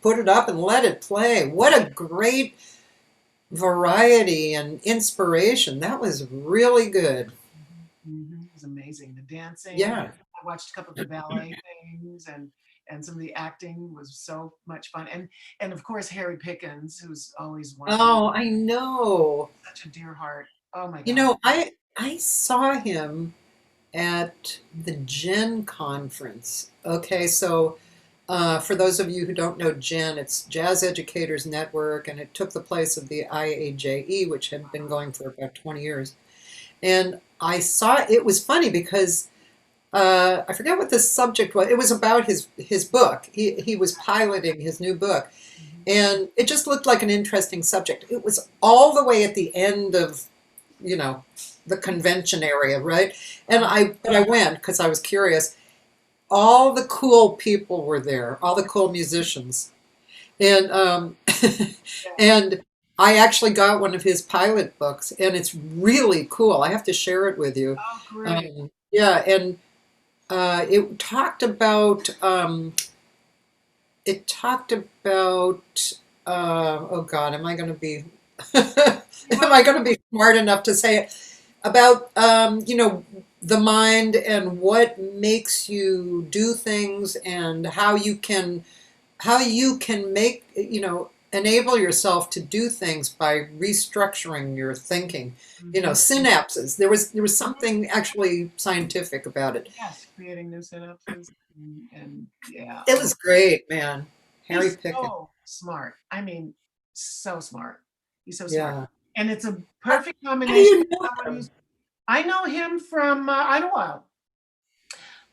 put it up and let it play. What a great variety and inspiration. That was really good. It was amazing. The dancing. Yeah. I watched a couple of the ballet things, and some of the acting was so much fun. And of course Harry Pickens, who's always wonderful. Oh, I know. Such a dear heart. Oh my God. I saw him at the GEN conference. Okay, so for those of you who don't know GEN, it's Jazz Educators Network, and it took the place of the IAJE, which had been going for about 20 years. And I saw, it was funny because I forget what the subject was. It was about his book. He was piloting his new book. And it just looked like an interesting subject. It was all the way at the end of, the convention area, right? And I went because I was curious. All the cool people were there, all the cool musicians. And and I actually got one of his pilot books, and it's really cool. I have to share it with you. Oh, great. Yeah, and it talked about oh God, am I going to be smart enough to say it? About the mind and what makes you do things, and how you can make enable yourself to do things by restructuring your thinking. Synapses. There was something actually scientific about it. Yes, creating new synapses, and yeah, It was great, man. Harry Pickens. So smart. I mean, so smart. He's so smart. Yeah. And it's a perfect How do combination. you know him? I know him from Idlewild,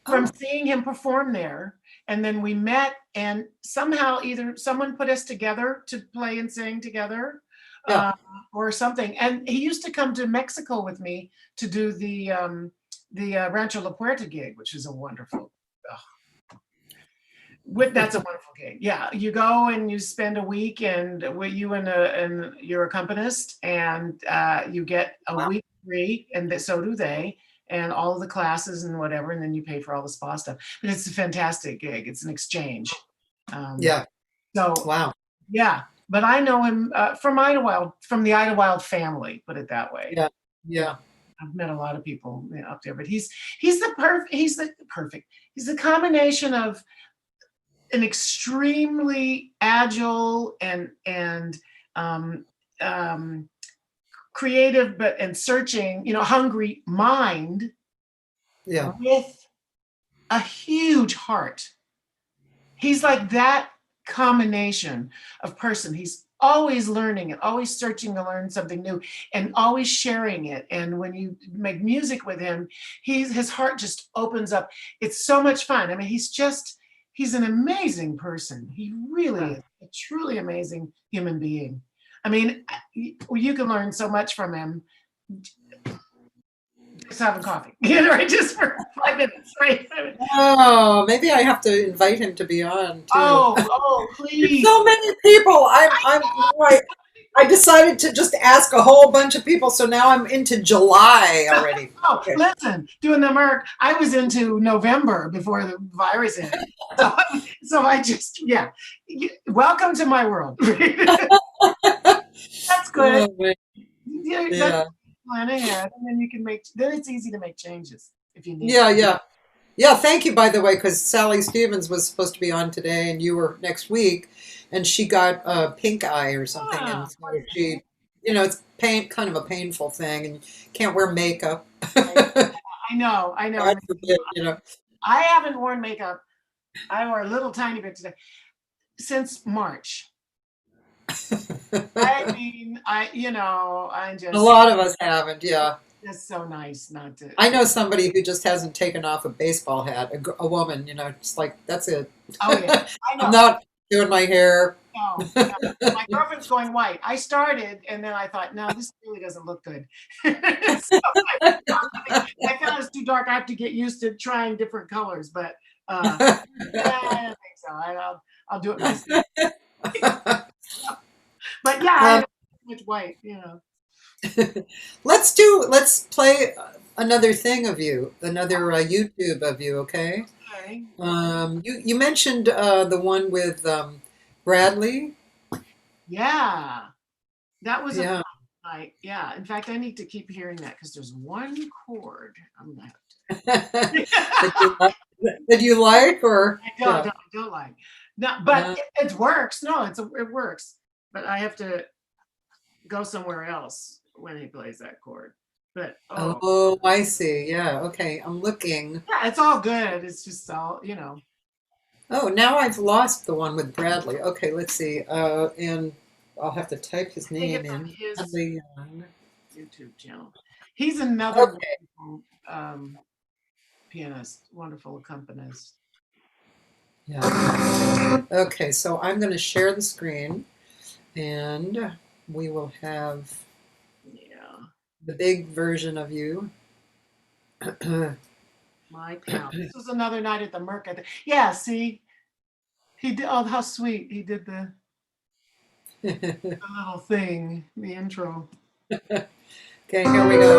from seeing him perform there. And then we met, and somehow either someone put us together to play and sing together, or something. And he used to come to Mexico with me to do the Rancho La Puerta gig, which is a wonderful. That's a wonderful gig. Yeah, you go and you spend a week, and with you and your accompanist, and you get a week free, and so do they, and all of the classes and whatever, and then you pay for all the spa stuff. But it's a fantastic gig. It's an exchange. Yeah. So Wow. yeah, but I know him from Idlewild, from the Idlewild family. Put it that way. Yeah. Yeah. I've met a lot of people up there, but he's the perfect. He's the combination of an extremely agile and creative, and searching, hungry mind, Yeah. with a huge heart. He's like that combination of person. He's always learning and always searching to learn something new and always sharing it. And when you make music with him, his heart just opens up. It's so much fun. I mean, he's an amazing person. He really is a truly amazing human being. I mean, you can learn so much from him just having coffee, right? Just for 5 minutes, right? Oh, maybe I have to invite him to be on too. Oh, please. So many people. I decided to just ask a whole bunch of people, so now I'm into July already. Oh, listen, doing the Merc, I was into November before the virus hit. So I just, welcome to my world. That's good. Oh, That's plan ahead, and then then it's easy to make changes if you need. Yeah. Thank you, by the way, because Sally Stevens was supposed to be on today, and you were next week, and she got pink eye or something, and so she, it's kind of a painful thing, and you can't wear makeup. I know. God forbid, I haven't worn makeup. I wore a little tiny bit today since March. I mean, I just. A lot of us haven't, yeah. It's so nice not to. I know somebody who just hasn't taken off a baseball hat, a woman, just like, that's it. Oh, yeah. I know. I'm not doing my hair. No. My girlfriend's going white. I started, and then I thought, no, this really doesn't look good. So I found it's too dark. I have to get used to trying different colors, but I don't think so. I'll do it myself. But I don't much white, Let's play another thing of you, another YouTube of you, okay? Okay. You mentioned the one with Bradley. Yeah, that was a fun night. Yeah, in fact, I need to keep hearing that because there's one chord I'm gonna have to. Did you like, or I don't like. No, but it works. No, it works. But I have to go somewhere else when he plays that chord. But oh, I see. Yeah, okay. I'm looking. Yeah, it's all good. It's just all Oh, now I've lost the one with Bradley. Okay, let's see. And I'll have to type his name in. His Bradley YouTube channel. He's another wonderful pianist, wonderful accompanist. Yeah. Okay, so I'm going to share the screen, and we will have the big version of you. My pal. This was another night at the Merc. Yeah, see, he did. Oh, how sweet! He did the little thing, the intro. Okay, here we go.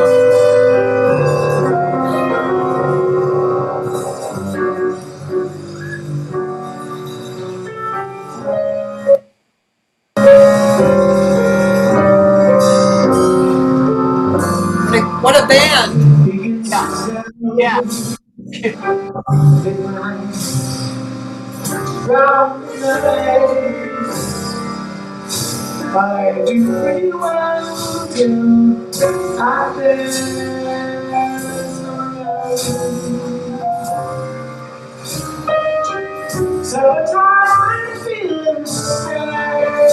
What a band! Yeah. I do pretty well too. I've been so tired, I'm feeling sad.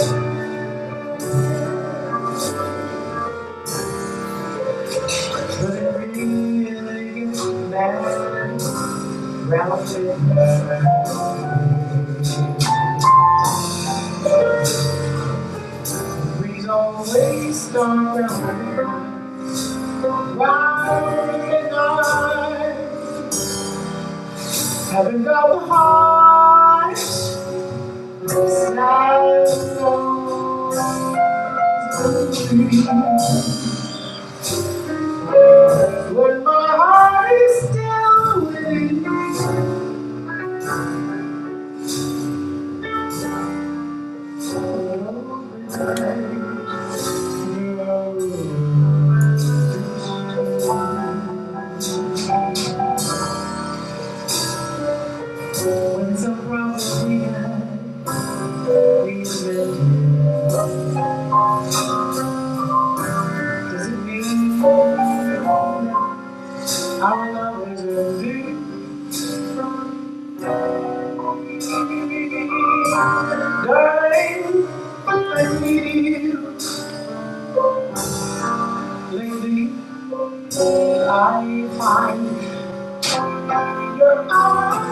But it really isn't bad. Relative breeze always start round midnight. Haven't got the heart sad songs when my heart is still with you. Our love is indeed darling, I need you. Lately, I find you're out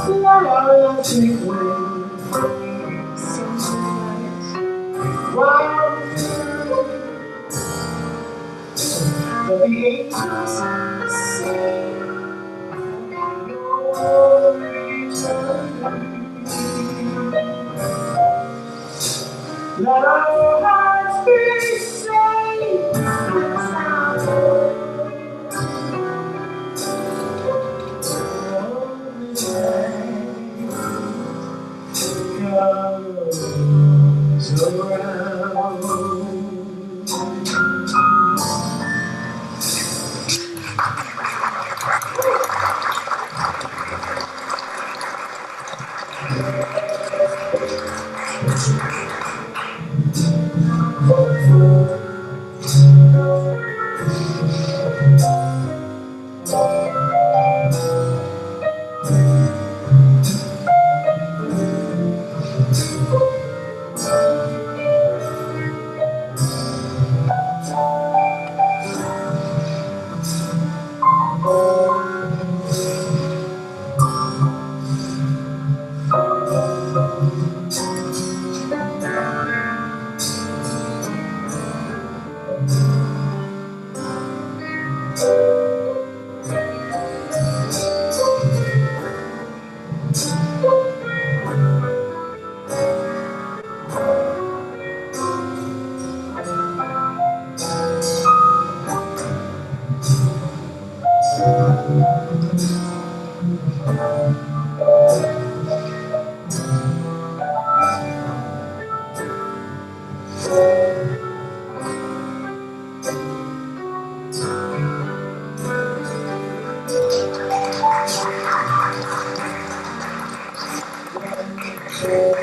of what I think when sometimes while the angels sing your return. Let our hearts be safe and comes around.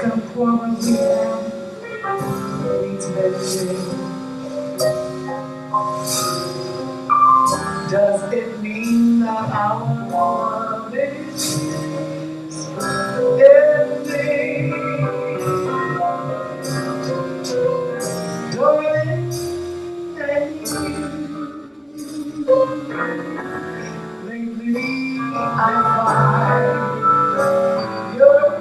Some quarrels we have leads better. Does it mean that our love is ending? Darling, lately I find your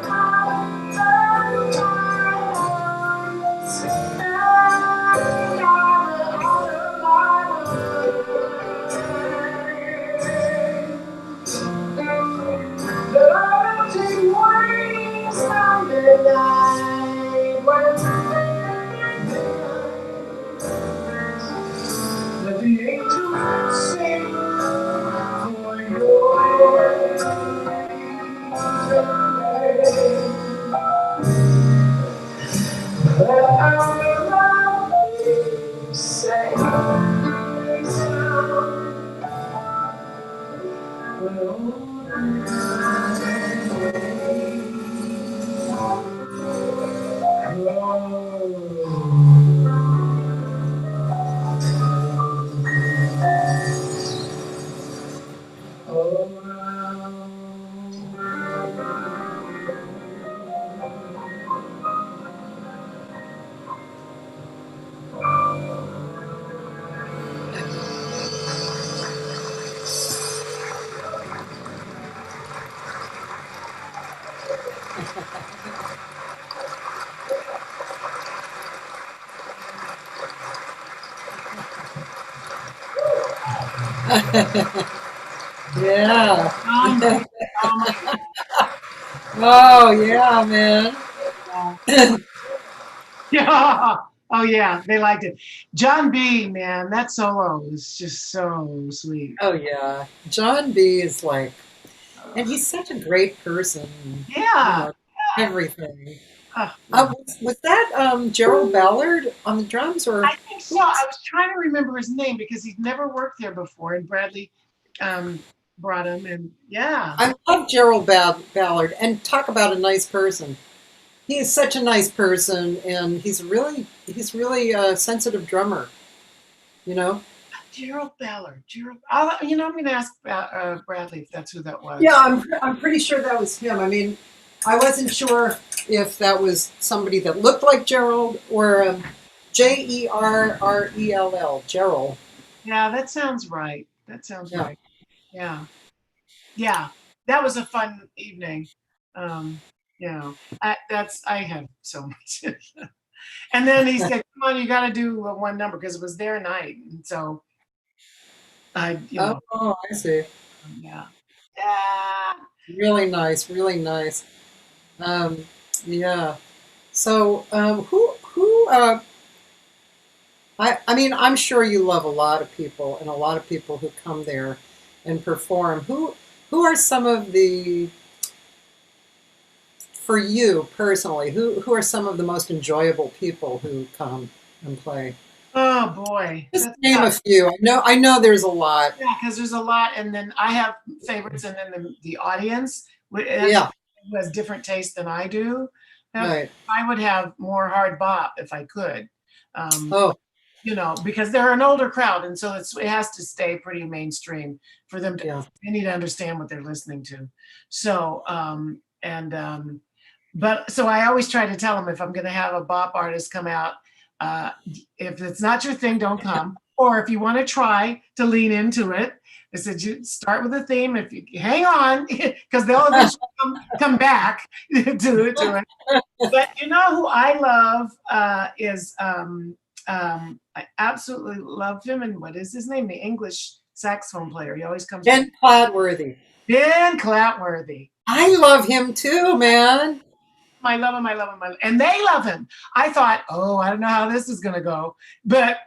let the angels sing for your let our love be safe Yeah. Oh my God. Oh, yeah, man. Yeah. Yeah. Oh yeah, they liked it. John B, man, that solo is just so sweet. Oh, yeah. John B is like, and he's such a great person. You Yeah. know, everything. Yeah. Was that Gerald Ballard on the drums, or I think so. who I was? was trying to remember his name because he'd never worked there before. And Bradley, um, brought him, and yeah. I love Gerald Ballard, and talk about a nice person. He is such a nice person, and he's really a sensitive drummer. You know. Gerald Ballard. I'm going to ask Bradley if that's who that was. Yeah, I'm pretty sure that was him. I mean, I wasn't sure if that was somebody that looked like Gerald or Jerrell. Gerald. Yeah, that sounds right. That sounds Yeah. right. Yeah. Yeah. That was a fun evening. Um, I have so much. And then he said, "Come on, you got to do one number," because it was their night. And so Oh, I see. yeah. Yeah. Really nice, really nice. Um, yeah. So, I mean, I'm sure you love a lot of people and a lot of people who come there and perform. Who are some of the, for you personally, who are some of the most enjoyable people who come and play? Oh boy. Just name a few. I know there's a lot. Yeah, because there's a lot, and then I have favorites, and then the audience Yeah, who has different tastes than I do. right. I would have more hard bop if I could. Oh, Because they're an older crowd, and so it has to stay pretty mainstream for them to. yeah. They need to understand what they're listening to. So, but so I always try to tell them, if I'm going to have a bop artist come out, if it's not your thing, don't come. Or if you want to try to lean into it, I said, you start with a theme. If you hang on, because they'll eventually come back to it. But you know who I love is I absolutely love him. And what is his name? The English saxophone player. He always comes. Ben Cladworthy. Ben Clatworthy. I love him too, man. I love him. I love him. And they love him. I thought, I don't know how this is going to go, but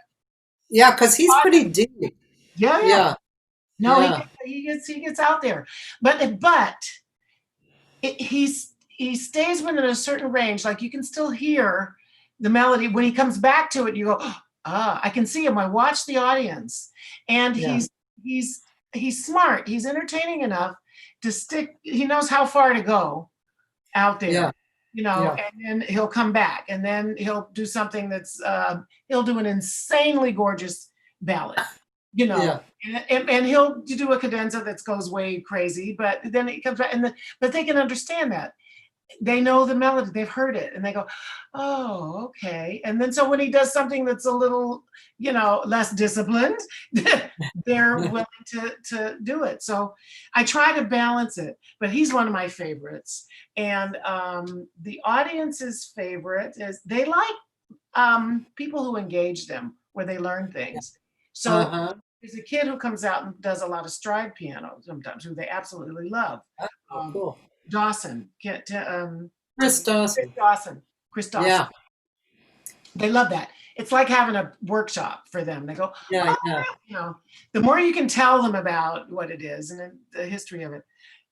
Yeah, because he's pretty deep. yeah. Yeah, No, yeah. he gets out there, but he stays within a certain range. Like you can still hear the melody when he comes back to it. You go, I can see him. I watch the audience, and Yeah. he's smart. He's entertaining enough to stick. He knows how far to go out there. Yeah. Yeah. And then he'll come back, and then he'll do something that's he'll do an insanely gorgeous ballad, Yeah. and he'll do a cadenza that goes way crazy, but then it comes back, but they can understand that. They know the melody, they've heard it, and they go, oh, okay. And then so when he does something that's a little, less disciplined, they're willing to do it. So I try to balance it, but he's one of my favorites. And the audience's favorite is they like people who engage them, where they learn things. So Uh-huh. there's a kid who comes out and does a lot of stride piano sometimes, who they absolutely love. Oh, cool. Dawson, Chris Dawson. Chris Dawson. Yeah. They love that. It's like having a workshop for them. They go, Yeah. Yeah. the more you can tell them about what it is and the history of it.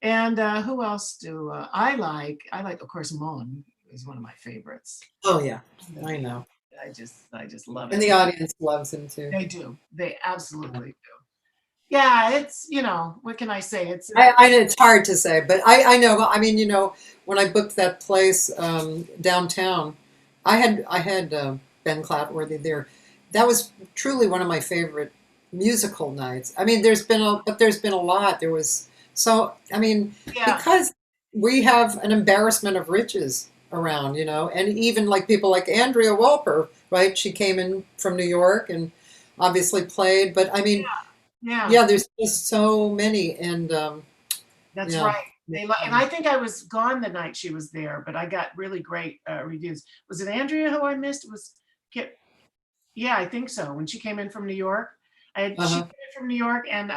And who else do I like? I like, of course, Mon is one of my favorites. Oh, yeah. I know. I just love it. And the audience loves him too. They do. They absolutely do. Yeah, it's, what can I say? It's It's hard to say, but I know. I mean, when I booked that place downtown, I had Ben Clatworthy there. That was truly one of my favorite musical nights. I mean, there's been a lot. There was because we have an embarrassment of riches around, and even like people like Andrea Welper, right? She came in from New York and obviously played, but I mean. Yeah, there's just so many, and that's right. And I think I was gone the night she was there, but I got really great reviews. Was it Andrea who I missed? Yeah, I think so. When she came in from New York, she came in from New York, and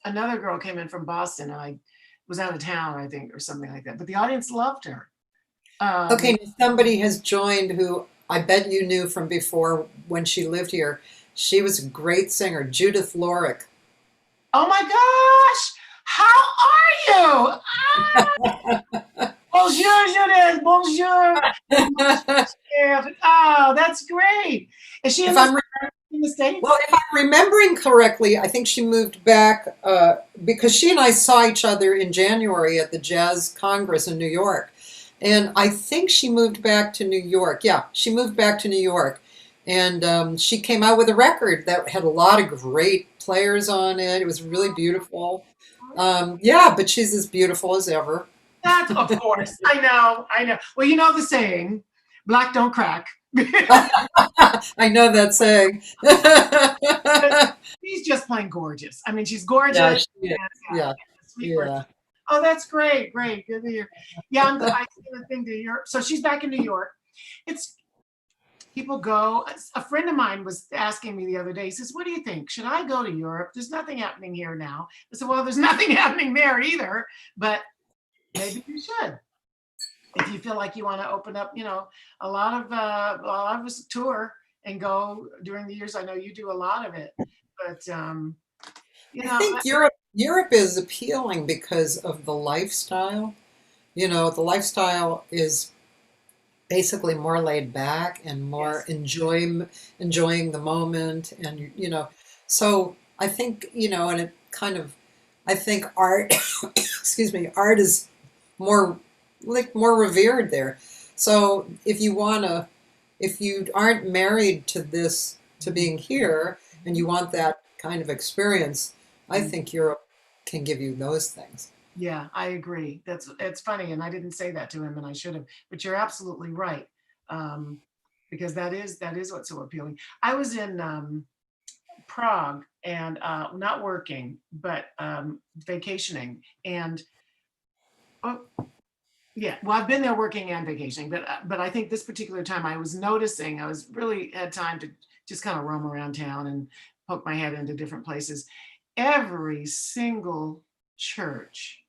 another girl came in from Boston, and I was out of town, I think, or something like that. But the audience loved her. Okay, somebody has joined who I bet you knew from before when she lived here. She was a great singer, Judith Lorick. Oh my gosh! How are you? Bonjour, Judith. Bonjour. Oh, that's great. Is she in in the States? Well, if I'm remembering correctly, I think she moved back because she and I saw each other in January at the Jazz Congress in New York. And I think she moved back to New York. Yeah, she moved back to New York. And she came out with a record that had a lot of great players on it. It was really beautiful. Yeah, but she's as beautiful as ever. That's, of course. I know. I know. Well, you know the saying, black don't crack. I know that saying. She's just plain gorgeous. I mean, she's Yeah, gorgeous. she is. And, Yeah, sweet person. yeah. Oh, that's great. Great. Good to hear. Yeah, I see the thing to Europe. So she's back in New York. It's people go. A friend of mine was asking me the other day, he says, what do you think? Should I go to Europe? There's nothing happening here now. I said, well, there's nothing happening there either, but maybe you should. If you feel like you want to open up, you know, a lot of us tour and go during the years. I know you do a lot of it, but you I know, think Europe is appealing because of the lifestyle. You know, the lifestyle is basically more laid back and more yes, enjoying the moment, and you know, so I think, you know, and it kind of, I think art excuse me, art is more more revered there. So if you aren't married to this, to being here, and you want that kind of experience, I think Europe can give you those things. yeah, I agree. It's funny, and I didn't say that to him, and I should have. But you're absolutely right, because that is what's so appealing. I was in Prague and not working, but vacationing, and oh, yeah, well, I've been there working and vacationing, but I think this particular time I was noticing I was really had time to just kind of roam around town and poke my head into different places. Every single church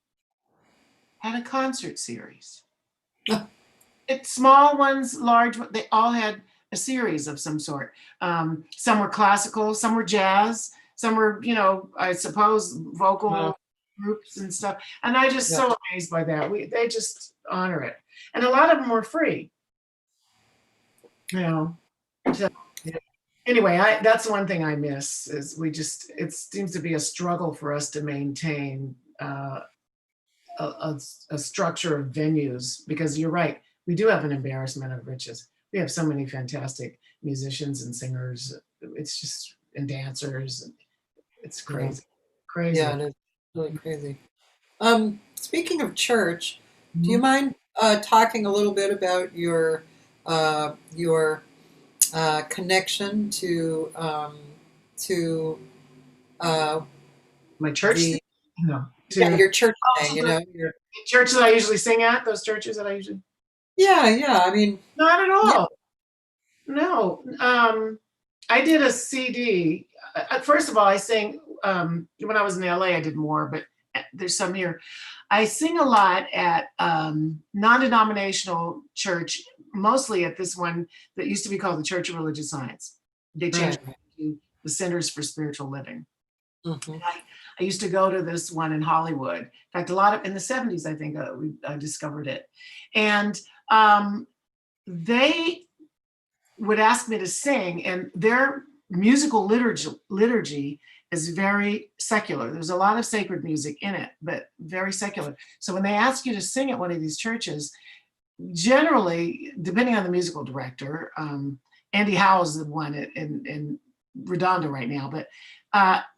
had a concert series. It's small ones, large ones, they all had a series of some sort. Some were classical, some were jazz, some were, you know, I suppose vocal Wow. groups and stuff. And I just Yeah. so amazed by that. They just honor it. And a lot of them were free, you know. So Yeah. anyway, that's one thing I miss is it seems to be a struggle for us to maintain a structure of venues, because you're right, we do have an embarrassment of riches. We have so many fantastic musicians and singers. It's just and dancers. It's Yeah. crazy, crazy. Yeah, it is really crazy. Speaking of church, do you Mhm. mind talking a little bit about your connection to My church thing? the No, yeah, to your church thing, also you the know, your churches I usually sing at. Those churches that I usually yeah, yeah. I mean, not at yeah, all. No, I did a CD. First of all, I sang when I was in LA. I did more, but there's some here. I sing a lot at non-denominational church, mostly at this one that used to be called the Church of Religious Science. They changed right, right. it to the Centers for Spiritual Living. Hmm. I used to go to this one in Hollywood. In fact, a lot of in the 70s, I think I discovered it, and they would ask me to sing, and their musical liturgy is very secular. There's a lot of sacred music in it, but very secular. So when they ask you to sing at one of these churches, generally, depending on the musical director, Andy Howe is the one in Redondo right now, but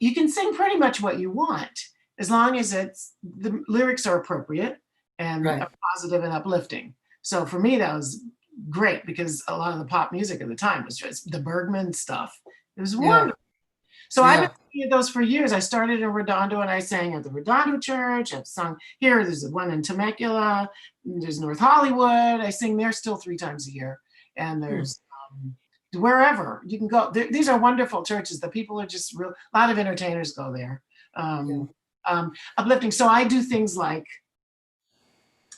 you can sing pretty much what you want as long as the lyrics are appropriate and Right. positive and uplifting. So for me, that was great because a lot of the pop music at the time was just the Bergman stuff. It was Yeah, wonderful. So I've been yeah. singing those for years. I started in Redondo and I sang at the Redondo Church. I've sung here. There's one in Temecula. There's North Hollywood. I sing there still 3 times a year. And Hmm. there's wherever you can go. These are wonderful churches. The people are just real. A lot of entertainers go there. Yeah. Um, Uplifting. So I do things like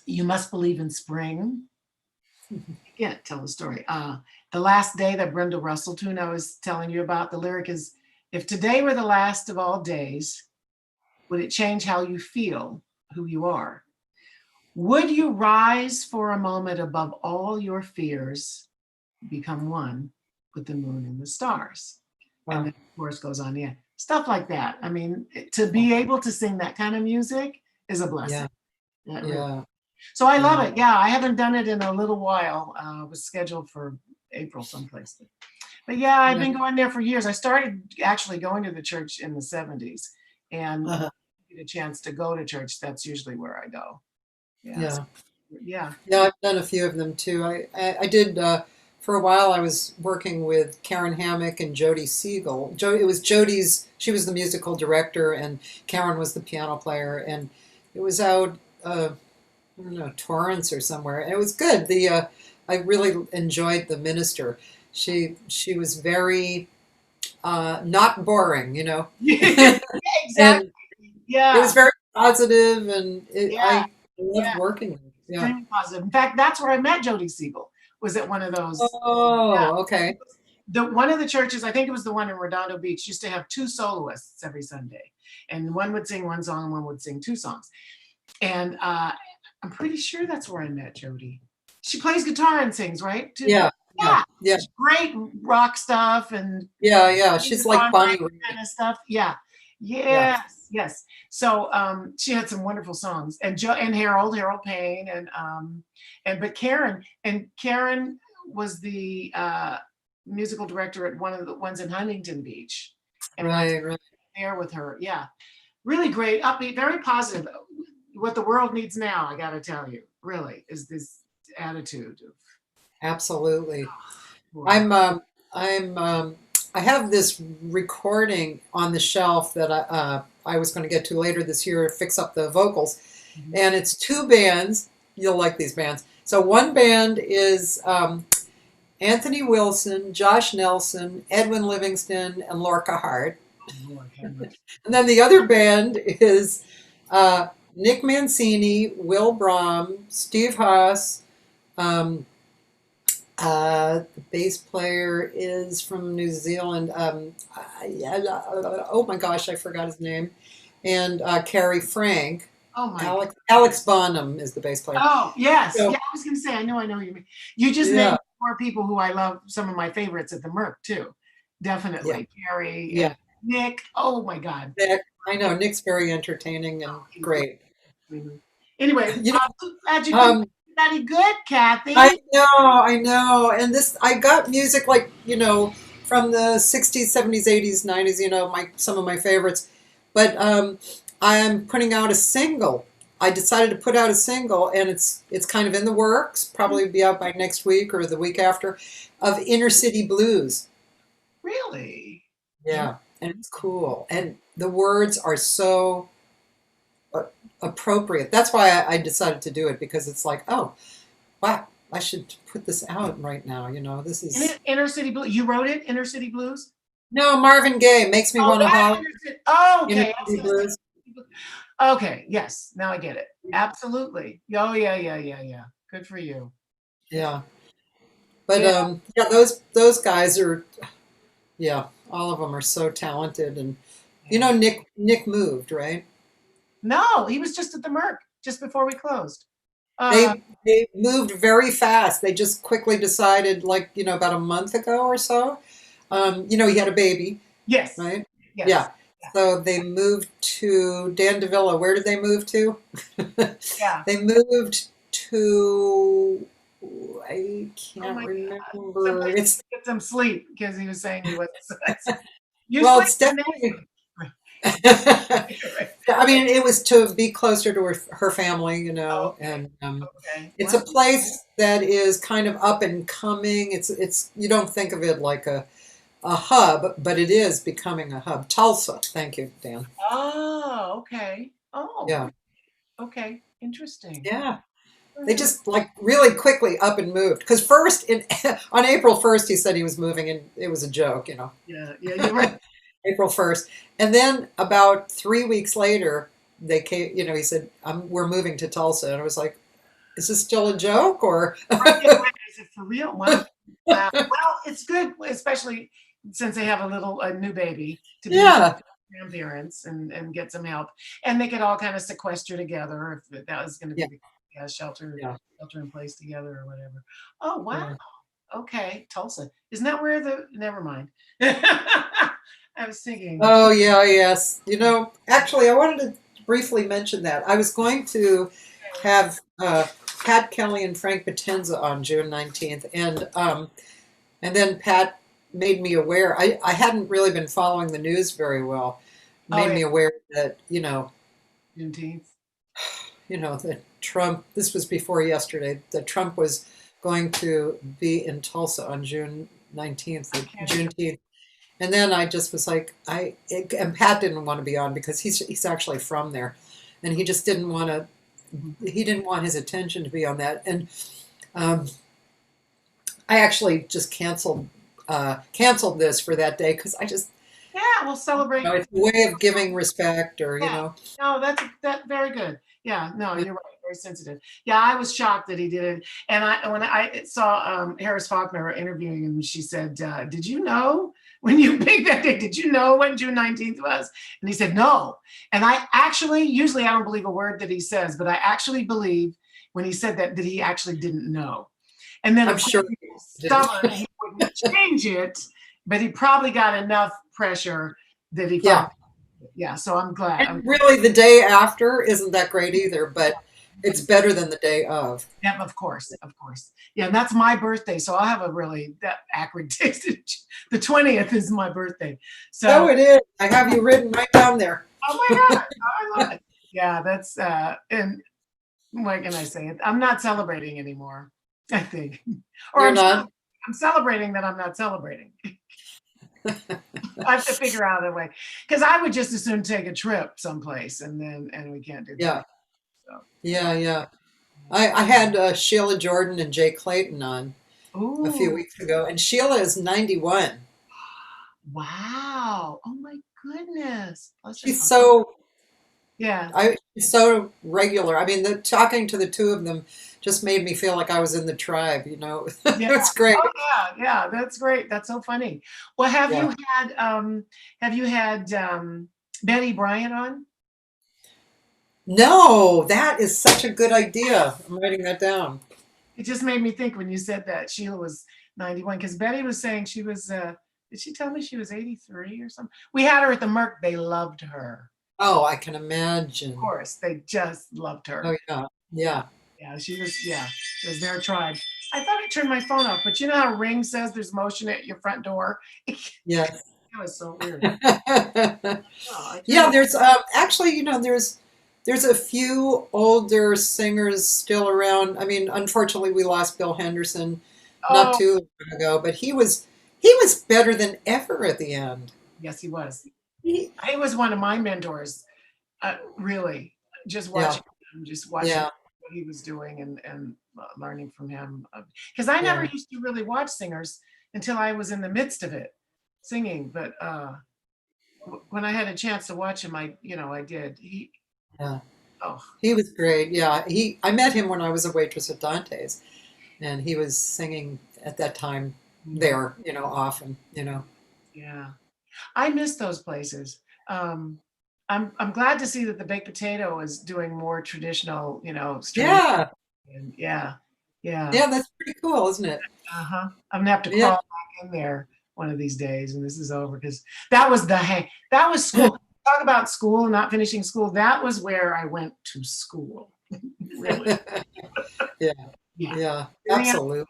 "You Must Believe in Spring." I can't tell the story. The Last Day, that Brenda Russell tune I was telling you about, the lyric is, if today were the last of all days, would it change how you feel, who you are? Would you rise for a moment above all your fears, become one with the moon and the stars? and Wow. then the chorus goes on. Yeah, stuff like that. I mean, to be able to sing that kind of music is a blessing. Yeah. Really. Yeah. So I love Yeah. it. Yeah, I haven't done it in a little while. It was scheduled for April someplace. But yeah, I've Yeah. been going there for years. I started actually going to the church in the 70s, and Uh-huh. get a chance to go to church. That's usually where I go. Yeah. Yeah. Yeah. Yeah, I've done a few of them too. I did for a while. I was working with Karen Hammock and Jody Siegel. It was Jody's. She was the musical director, and Karen was the piano player. And it was out, I don't know, Torrance or somewhere. And it was good. I really enjoyed the minister. She was very not boring, you know, Yeah, and exactly. it was Yeah. very positive, and Yeah. I loved Yeah. working with it. Yeah. Extremely positive. In fact, that's where I met Jody Siegel. Was at one of those. Yeah. Oh, okay. The one of the churches, I think it was the one in Redondo Beach, used to have two soloists every Sunday, and one would sing one song, and one would sing two songs. And I'm pretty sure that's where I met Jody. She plays guitar and sings, right? Too? Yeah, yeah, Yeah, yeah, great rock stuff and yeah, yeah. She's like Bonnie kind Raitt. of stuff. Yeah, Yeah, yes, yes. So she had some wonderful songs, and Harold Payne, but Karen was the musical director at one of the ones in Huntington Beach, and I was right. there with her. Yeah, really great, upbeat, very positive. What the world needs now, I got to tell you, really, is this attitude of, Absolutely. boy. I'm I have this recording on the shelf that I was going to get to later this year, fix up the vocals, Mhm. and it's two bands. You'll like these bands. So one band is Anthony Wilson, Josh Nelson, Edwin Livingston, and Lorca Hart. Oh, Lord, have mercy. And then the other band is Nick Mancini, Will Brahm, Steve Haas. Um, the bass player is from New Zealand. Oh my gosh, I forgot his name. And Carrie Frank. Oh my. Alex Bonham is the bass player. Oh, yes. So, Yeah, I was going to say, I know who you mean. You just yeah, named more people who I love, some of my favorites at the Merc, too. yeah, Definitely. Carrie yeah. and Nick. Oh, my God. Nick, I know Nick's very entertaining and He's great. great. Mhm. Anyway, You know, I'm so glad you did um, pretty good, Cathy. I know. And this, I got music like, you know, from the 60s, 70s, 80s, 90s, you know, some of my favorites. But I'm putting out a single. I decided to put out a single, and it's kind of in the works, probably be out by next week or the week after, of Inner City Blues. Really? Yeah, and it's cool. And the words are so appropriate. That's why I decided to do it, because it's like, oh, wow, I should put this out right now. You know, this is Inner City Blues. You wrote it, Inner City Blues? no Marvin Gaye makes me Oh, want to that holler. Inner City. Oh, Inner okay. I was City going to say. Blues. Okay, yes. Now I get it. Absolutely. Oh, yeah. Good for you. Yeah, but Yeah. yeah, those guys are, yeah, all of them are so talented. And you know, Nick moved, right? No, he was just at the Merc just before we closed. Uh, They moved very fast. They just quickly decided, like, you know, about a month ago or so. You know, he had a baby, yes, right? yes. Yeah. So they moved to Dan DeVilla. Where did they move to? Yeah. They moved to, I Oh can't my God. remember. Someplace It's to get some sleep because he was saying he wasn't. You well, sleep it's in definitely. there. I mean, it was to be closer to her family, you know, Okay. and Okay. it's Wow. a place that is kind of up and coming. It's you don't think of it like a hub, but it is becoming a hub. Tulsa, thank you, Dan. Oh, okay. Oh, Yeah, okay. Interesting. yeah. They Mhm. just like really quickly up and moved. Because first, on April 1st, he said he was moving, and it was a joke, you know. Yeah, you're right. April 1st, and then about 3 weeks later, they came. You know, he said, "We're moving to Tulsa," and I was like, "Is this still a joke or?" Right, yeah, right. Is it for real? Wow. Wow. Well, it's good, especially since they have a new baby, to be with Yeah, grandparents and get some help, and they could all kind of sequester together if that was going to be yeah, the shelter yeah, in place together or whatever. Oh, wow. yeah. Okay, Tulsa. Isn't that where the? Never mind. I was thinking. Oh yeah, yes. Actually, I wanted to briefly mention that. I was going to have Pat Kelly and Frank Potenza on June 19th, and then Pat made me aware. I hadn't really been following the news very well. Oh Made yeah, me aware that Juneteenth. that Trump. This was before yesterday. That Trump was going to be in Tulsa on June 19th, I like can't even. Juneteenth. And then I just was like, and Pat didn't want to be on because he's actually from there, and he just didn't want to. He didn't want his attention to be on that, and um, I actually just canceled this for that day because I just, Yeah, we'll celebrate. it's a way of giving respect, or Yeah. No, that very good. Yeah, no, you're right. Very sensitive. Yeah, I was shocked that he did it. And when I saw Harris Faulkner interviewing him, she said, "Did you know when you picked that date? Did you know when June 19th was?" And he said, "No." And I actually, usually I don't believe a word that he says, but I actually believe when he said that he actually didn't know. And then I'm of course sure he he was did. stubborn and he wouldn't change it, but he probably got enough pressure that he Yeah, finally. Yeah, so I'm glad. and really, the day after isn't that great either, but it's better than the day of. Yeah, of course, of course. Yeah, and that's my birthday, so I'll have a really that acrid taste. The 20th is my birthday. So So, it is. I have you written right down there. oh my God, I love it. Yeah, that's and what can I say? I'm not celebrating anymore, I think. Or You're not. I'm celebrating that I'm not celebrating. I have to figure out a way because I would just as soon take a trip someplace and we can't do that. Yeah, So, yeah, yeah. I had Sheila Jordan and Jay Clayton on a few ooh, weeks ago, and Sheila is 91. wow. Oh my goodness. Bless her She's heart. so Yeah. she's so regular. I mean, talking to the two of them just made me feel like I was in the tribe. Yeah. It's great. Oh yeah. Yeah. That's great. That's so funny. Well, Yeah. have you had Betty Bryant on? No, that is such a good idea. I'm writing that down. It just made me think when you said that Sheila was 91 because Betty was saying she was did she tell me she was 83 or something? We had her at the Merc. They loved her. Oh, I can Of imagine. course, they just loved her. Oh yeah, yeah, Yeah, she was, yeah, it was their tribe. I thought I turned my phone off, but you know how Ring says there's motion at your front door? yes. That was so weird. Oh, I turned Yeah, it. there's actually, there's a few older singers still around. I mean, unfortunately, we lost Bill Henderson not Oh, too long ago, but he was better than ever at the end. yes, he was. He- He was one of my mentors, really. Just yeah, watching him, just watching yeah, what he was doing and learning from him. Because I never yeah, used to really watch singers until I was in the midst of it, singing. But when I had a chance to watch him, I did. yeah. Oh, He was great. Yeah, I met him when I was a waitress at Dante's, and he was singing at that time mhm, there, often, yeah. I miss those places. Um, I'm glad to see that the baked potato is doing more traditional, string. Yeah, And yeah, yeah. yeah, that's pretty cool, isn't it? Uh-huh. I'm gonna have to Yeah. crawl back in there one of these days when this is over because that was the hang. That was school. Talk about school and not finishing school. That was where I went to school. Really. Yeah, Yeah. yeah, Sitting out, absolutely.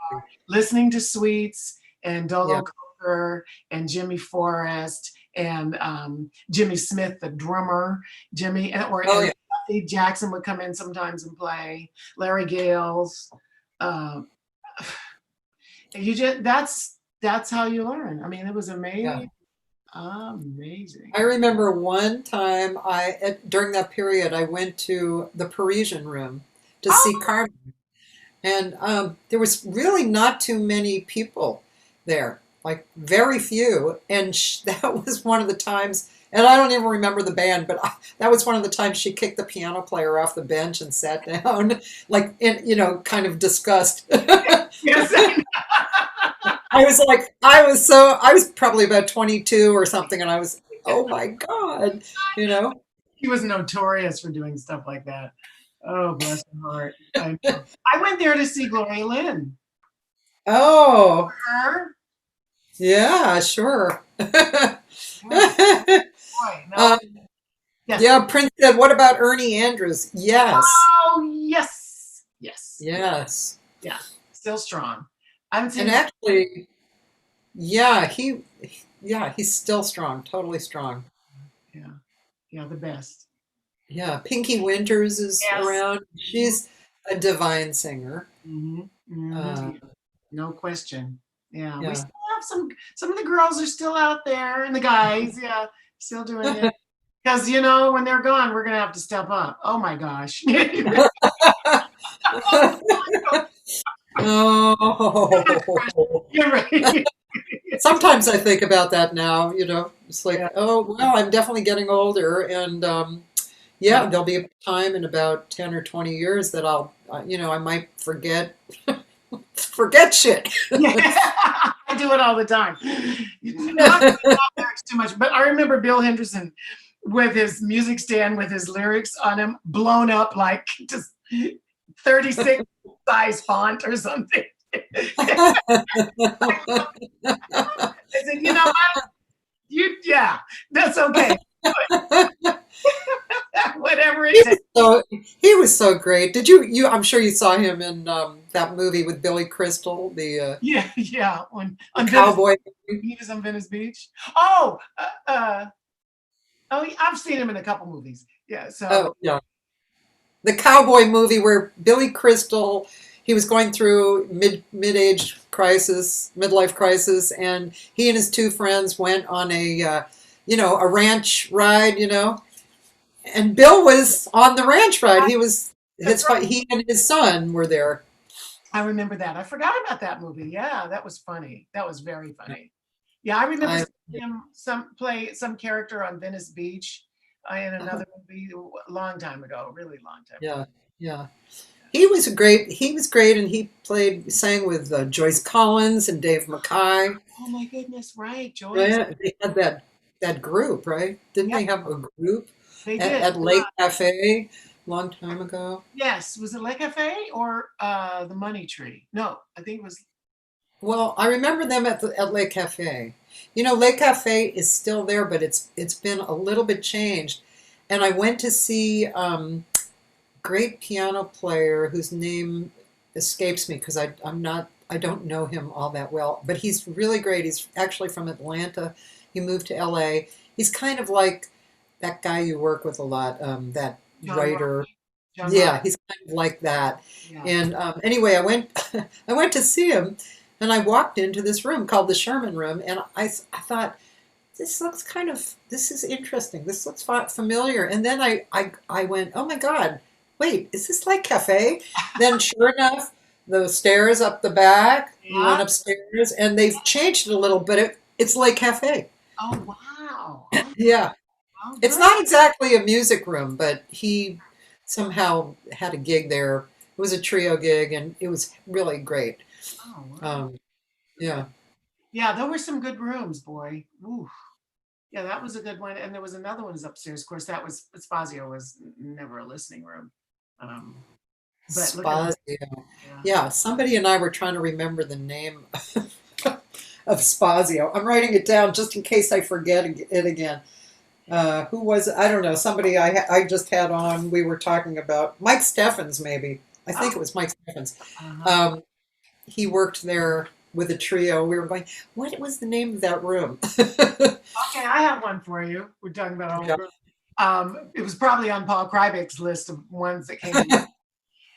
listening to Sweets and Yeah. Dolo Coker and Jimmy Forrest and Jimmy Smith, the drummer. Jimmy Oh and yeah. Steve Jackson would come in sometimes and play. Larry Gales. Uh, you just that's how you learn. I mean, it was Yeah. amazing, amazing. I remember one time during that period I went to the Parisian Room to see Oh, Carmen, and there was really not too many people there, like very few, and that was one of the times. And I don't even remember the band, but that was one of the times she kicked the piano player off the bench and sat down, like in kind of disgust. yes, I was probably about 22 or something, and I was, oh my God, you know? he was notorious for doing stuff like that. Oh, bless her heart. I know. I went there to see Gloria Lynn. Oh, Her? yeah, sure. Yeah, boy, no. Um, Yes. yeah, Prince said, what about Ernie Andrews? Yes. Oh, yes. Yes. Yes. Yeah. Still strong. I haven't seen And him. actually, yeah, he's still strong, totally strong. Yeah. Yeah, the best. Yeah, Pinky Winters is Yes. around. She's a divine singer. Hmm. Uh, Hmm. No question. Yeah. We yeah. still have some of the girls are still out there and the guys, yeah, still doing it. Because when they're gone, we're gonna have to step up. Oh my gosh. Oh. You're right. Sometimes I think about that now, it's Yeah. like, oh, well, I'm definitely getting older, and Yeah. yeah, there'll be a time in about 10 or 20 years that I might forget shit. Yeah. I do it all the time. Not lyrics too much, but I remember Bill Henderson with his music stand with his lyrics on him, blown up like just 36 size font or something. I said, what? Yeah, that's okay. Whatever it takes. He was so great. Did you I'm sure you saw him in that movie with Billy Crystal, Yeah, yeah. the On Venice, cowboy movie. he was on Venice Beach. Oh, oh, I've seen him in a couple movies. Yeah, so Oh, yeah. The cowboy movie where Billy Crystal, he was going through mid-age crisis, midlife crisis, and he and his two friends went on a ranch ride, and Bill was on the ranch ride. that's right. He and his son were there. I remember that. I forgot about that movie. Yeah, that was funny. That was very funny. Yeah, I remember I, seeing him play some character on Venice Beach in another movie a long time ago, really long time ago. yeah, yeah. He was great, and he sang with Joyce Collins and Dave Mackay. Oh my goodness, right, Joyce. Right? They had that group, right? Didn't Yep, they have a group they at, did. at Lake Cafe a long time ago? Yes, was it Le Cafe or the Money Tree? No, I think it was. Well, I remember them at Lake Cafe. Lake Cafe is still there, but it's been a little bit changed. And I went to see great piano player whose name escapes me because I don't know him all that well, but he's really great. He's actually from Atlanta. He moved to LA. He's kind of like that guy you work with a lot, that John Rock. writer. John Rock. Yeah, he's kind of like that. Yeah. And anyway, I went I went to see him, and I walked into this room called the Sherman Room, and I thought, this is interesting. This looks familiar. And then I went, oh my God, wait, is this like cafe? Then sure enough, the stairs up the back, you went Yeah. upstairs, and they've changed it a little, but it's like cafe. Oh wow. Oh, Yeah. oh, It's good. not exactly a music room, but he somehow had a gig there. It was a trio gig, and it was really great. Oh wow. Um, yeah. Yeah, there were some good rooms, boy. Ooh. Yeah, that was a good one. And there was another one upstairs. Of course, that was Spazio was never a listening room. Um, but look at this. Spazio. Yeah. Yeah, somebody and I were trying to remember the name of Spazio. I'm writing it down just in case I forget it again. Who was it? I don't know. Somebody I just had on. We were talking about Mike Steffens, maybe. I think Oh, it was Mike Steffens. uh-huh. He worked there with a trio. We were going, what was the name of that room? Okay, I have one for you. We're talking about old Yeah. rooms. It was probably on Paul Kryvik's list of ones that came in.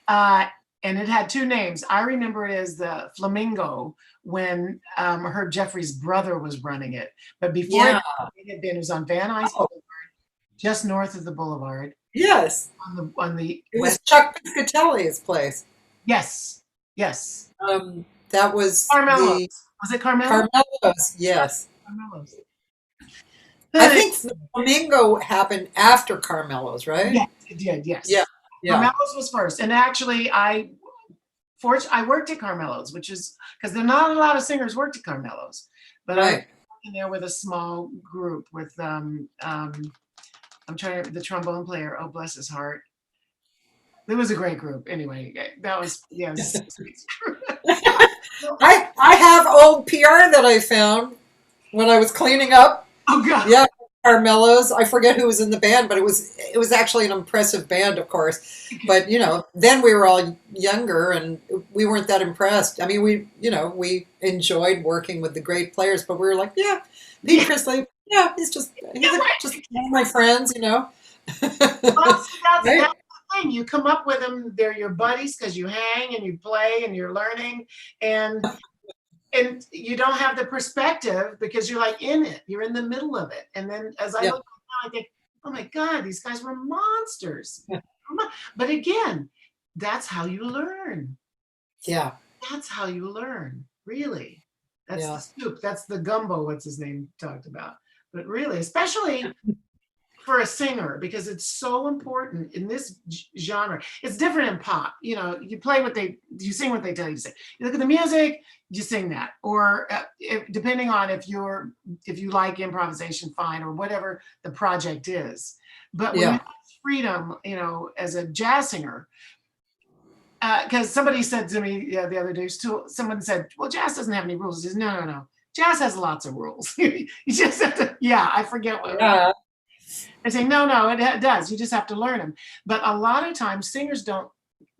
Uh, and it had two names. I remember it as the Flamingo when Herb Jeffrey's brother was running it. But before Yeah. that, it was on Van Nuys Oh, Boulevard, just north of the boulevard, yes. on the It was west. Chuck Piscatelli's place. Yes, yes. That was Carmelo's. the Was it Carmelo? Carmelo's. Yes. Carmelo's. I think the Flamingo happened after Carmelo's, right? Yes, it did. Yes. Yeah. Yeah. Carmelo's was first, and actually, I worked at Carmelo's, which is because there are not a lot of singers worked at Carmelo's, but I was Right. working there with a small group with I'm trying to the trombone player. Oh, bless his heart. It was a great group. Anyway, that was yes. I I have old PR that I found when I was cleaning up. Oh God. Yeah, Carmelo's. I forget who was in the band, but it was actually an impressive band, of course. But then we were all younger and we weren't that impressed. I mean, we enjoyed working with the great players, but we were like, yeah, Pete Priestley, yeah, he's just one of my friends. Well, see, that's Right? the thing. You come up with them. They're your buddies because you hang and you play and you're learning, and you don't have the perspective because you're like in it. You're in the middle of it. And then as I Yeah. look back now, I think, oh my God, these guys were monsters. But again, that's how you learn. Yeah. That's how you learn. Really. That's Yeah. the soup. That's the gumbo, what's his name talked about. But really, especially for a singer, because it's so important in this genre. It's different in pop. You sing what they tell you to sing. You look at the music, you sing that. Or depending on if you like improvisation, fine, or whatever the project is. But when you have freedom, as a jazz singer, because somebody said to me the other day, someone said, well, jazz doesn't have any rules. He says, no. Jazz has lots of rules. You just have to, I forget what. Yeah. I say, no, it does. You just have to learn them. But a lot of times singers don't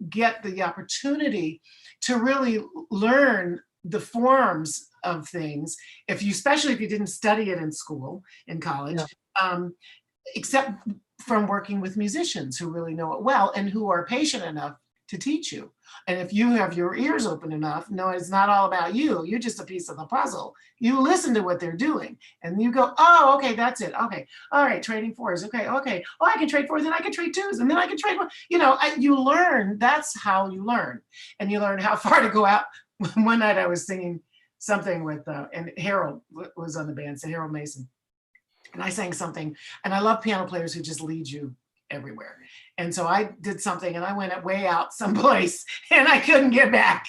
get the opportunity to really learn the forms of things, especially if you didn't study it in school, in college, except from working with musicians who really know it well and who are patient enough to teach you. And if you have your ears open enough, no, it's not all about you. You're just a piece of the puzzle. You listen to what they're doing and you go, oh, okay, that's it. Okay. All right. Trading fours. Okay. Oh, I can trade fours and I can trade twos and then I can trade one. You learn. That's how you learn. And you learn how far to go out. One night I was singing something with, and Harold was on the band, so Harold Mason. And I sang something, and I love piano players who just lead you everywhere. And so I did something and I went way out someplace and I couldn't get back.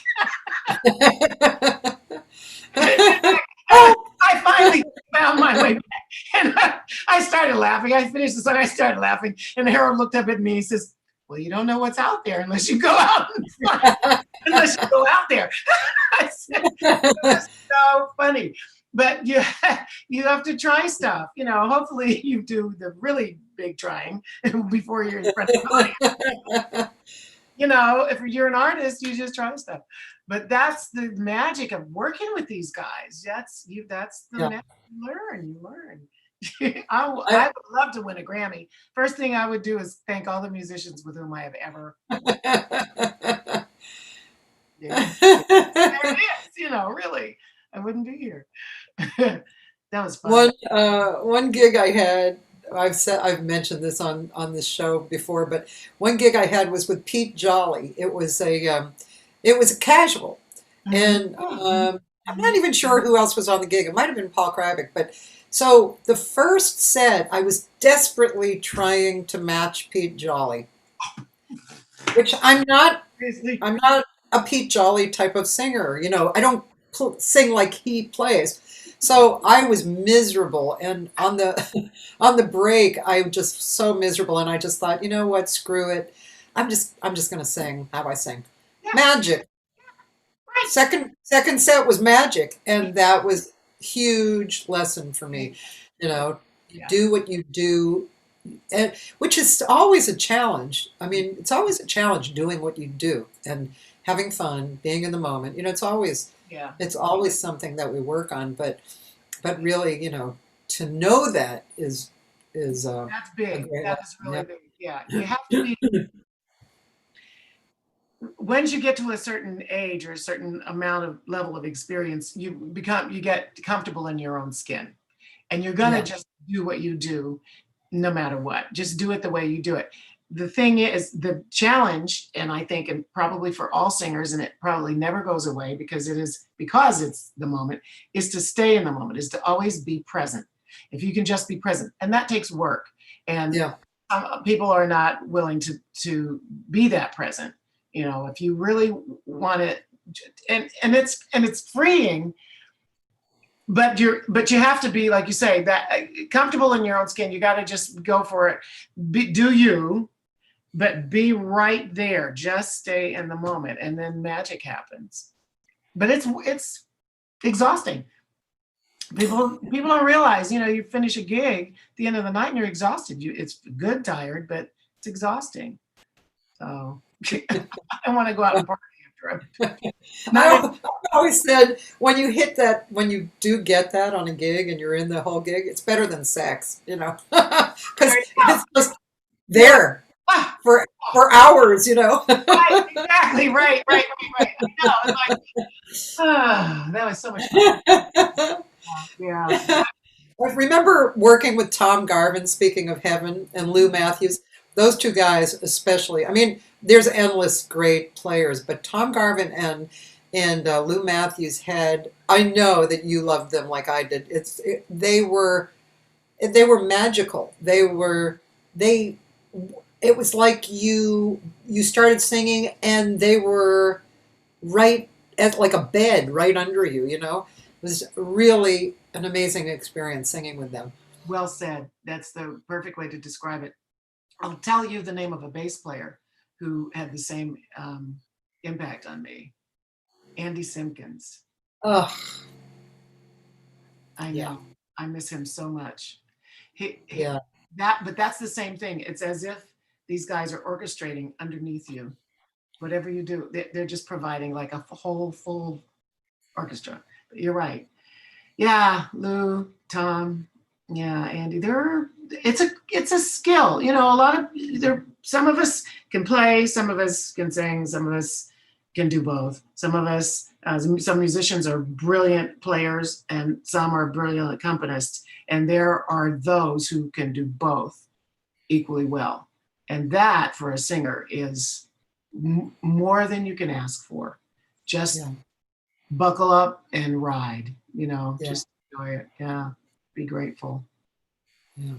I finally found my way back and I started laughing. I finished the song, I started laughing, and Harold looked up at me. He says, well, you don't know what's out there unless you go out unless you go out there. I said, that's so funny. But you have to try stuff. Hopefully you do the really big trying before you're in front of the audience. If you're an artist, you just try stuff. But that's the magic of working with these guys. That's the magic. You learn. I would love to win a Grammy. First thing I would do is thank all the musicians with whom I have ever. There it is. Really, I wouldn't be here. That was fun. One gig I had, I've mentioned this on this show before, but one gig I had was with Pete Jolly. It was a casual, and I'm not even sure who else was on the gig. It might have been Paul Krabick, but so the first set I was desperately trying to match Pete Jolly, which I'm not a Pete Jolly type of singer. I don't sing like he plays. So I was miserable, and on the break, I was just so miserable, and I just thought, you know what, screw it. I'm just gonna sing how I sing. Yeah. Magic. Right. Second set was Magic, and that was huge lesson for me. Do what you do, and which is always a challenge. I mean, it's always a challenge doing what you do and having fun, being in the moment. It's always. Yeah. It's always something that we work on, but really, to know that is that's big. That is really big. Yeah, you have to be. Once you get to a certain age or a certain level of experience, you get comfortable in your own skin, and you're gonna just do what you do, no matter what. Just do it the way you do it. The thing is, the challenge, and I think, and probably for all singers, and it probably never goes away because it's the moment, is to stay in the moment, is to always be present. If you can just be present, and that takes work, and people are not willing to be that present. If you really want it, and it's freeing. But you have to be, like you say, that comfortable in your own skin. You got to just go for it. Do you? But be right there. Just stay in the moment, and then magic happens. But it's exhausting. People don't realize, you finish a gig at the end of the night and you're exhausted. It's good tired, but it's exhausting. So I want to go out and party after. I always said when you do get that on a gig and you're in the whole gig, it's better than sex, because it's just there for hours, Right, exactly, right. I know, it's like, that was so much fun. Yeah. I remember working with Tom Garvin, speaking of heaven, and Lou Matthews. Those two guys especially. I mean, there's endless great players, but Tom Garvin and Lou Matthews had. I know that you loved them like I did. They were magical. It was like you started singing and they were right at like a bed right under you. It was really an amazing experience singing with them. Well said. That's the perfect way to describe it. I'll tell you the name of a bass player who had the same impact on me. Andy Simpkins. Oh, I know. yeah. I miss him so much. Yeah. But that's the same thing. It's as if these guys are orchestrating underneath you. Whatever you do, they're just providing like a whole full orchestra. But you're right. Yeah, Lou, Tom, yeah, Andy. It's a skill. Some of us can play, some of us can sing, some of us can do both. Some of us, some musicians are brilliant players, and some are brilliant accompanists. And there are those who can do both equally well. And that, for a singer, is more than you can ask for. Just buckle up and ride. Just enjoy it. Yeah, be grateful. Yeah.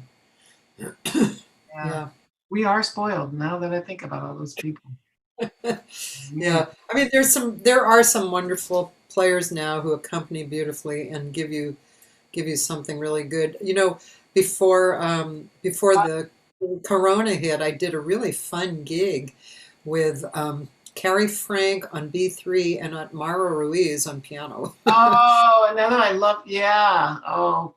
We are spoiled now that I think about all those people. Yeah. I mean, there are some wonderful players now who accompany beautifully and give you something really good. Before the Corona hit, I did a really fun gig with Carrie Frank on B3 and Mara Ruiz on piano. Oh, another I love. Yeah. Oh,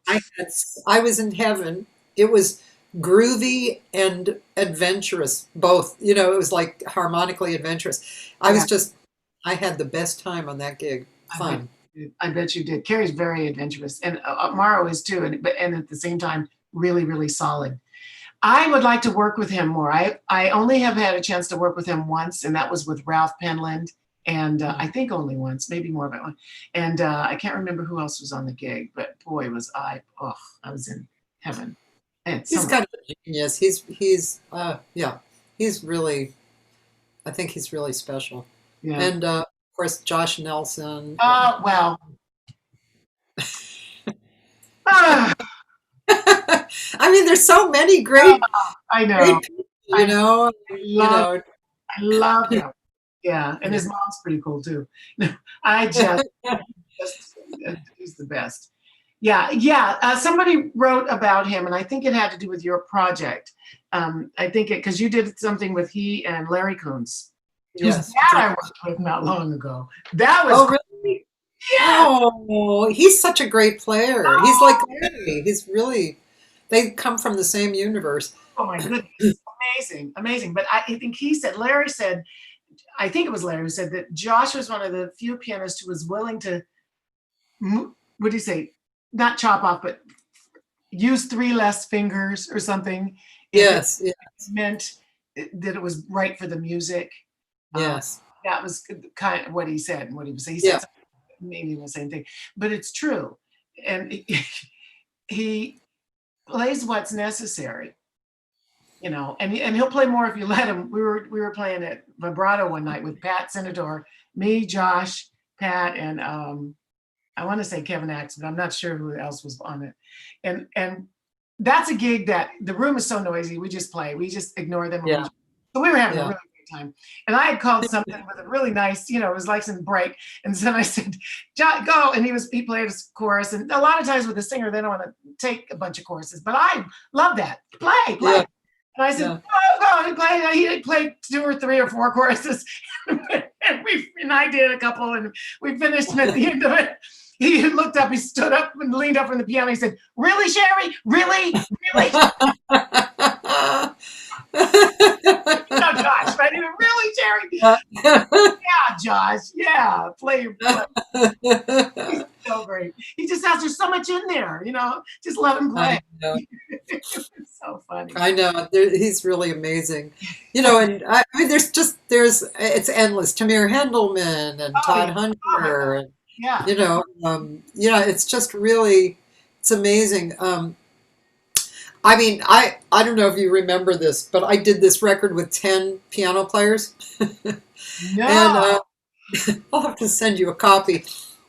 I was in heaven. It was groovy and adventurous, both. It was like harmonically adventurous. I had the best time on that gig. Fun. I bet you did. Carrie's very adventurous, and Maro is too, and at the same time, really, really solid. I would like to work with him more. I only have had a chance to work with him once, and that was with Ralph Penland, and I think only once, maybe more than one. And I can't remember who else was on the gig, but boy, I was in heaven. He's kind of a genius. He's really, I think he's really special. Yeah. And of course, Josh Nelson. Well. I mean, there's so many great. I know. Great people, I love him. Yeah, and his mom's pretty cool too. I just he's the best. Yeah. Somebody wrote about him, and I think it had to do with your project. I think because you did something with he and Larry Kuntz. Yes, I worked with not long ago. That was really? Yeah. Oh, he's such a great player. He's like Larry. He's really. They come from the same universe. Oh my goodness, amazing. But I think Larry said, I think it was Larry who said that Josh was one of the few pianists who was willing to, what do you say, not chop off, but use 3 less fingers or something. Yes, it meant that it was right for the music. Yes. That was kind of what he said and what he was saying. He said maybe the same thing, but it's true. And he plays what's necessary, and he'll play more if you let him. We were playing at Vibrato one night with Pat Senator, me, Josh, Pat, and I want to say Kevin Axe, but I'm not sure who else was on it. And that's a gig that the room is so noisy. We just play. We just ignore them. Yeah. So we were having a really great time. And I had called something with a really nice, it was like some break. And so I said, John, go. And he played his chorus. And a lot of times with a singer, they don't want to take a bunch of choruses. But I love that. Play. Yeah. And I said, go. He played 2 or 3 or 4 choruses. and I did a couple, and we finished them at the end of it. he looked up, he stood up and leaned up from the piano. He said, "Really, Sherry? Really? Really?" No, Josh, right? He went, "Really, Sherry? Yeah, Josh. Yeah, play your play." He's so great. He just has there's so much in there, Just let him play. I know. It's so funny. I know. He's really amazing. And I mean, it's endless. Tamir Hendelman and Oh Todd yeah. Oh my God. Hunter, and Yeah. yeah, it's just really, it's amazing. I mean, I don't know if you remember this, but I did this record with 10 piano players, and No. I'll have to send you a copy.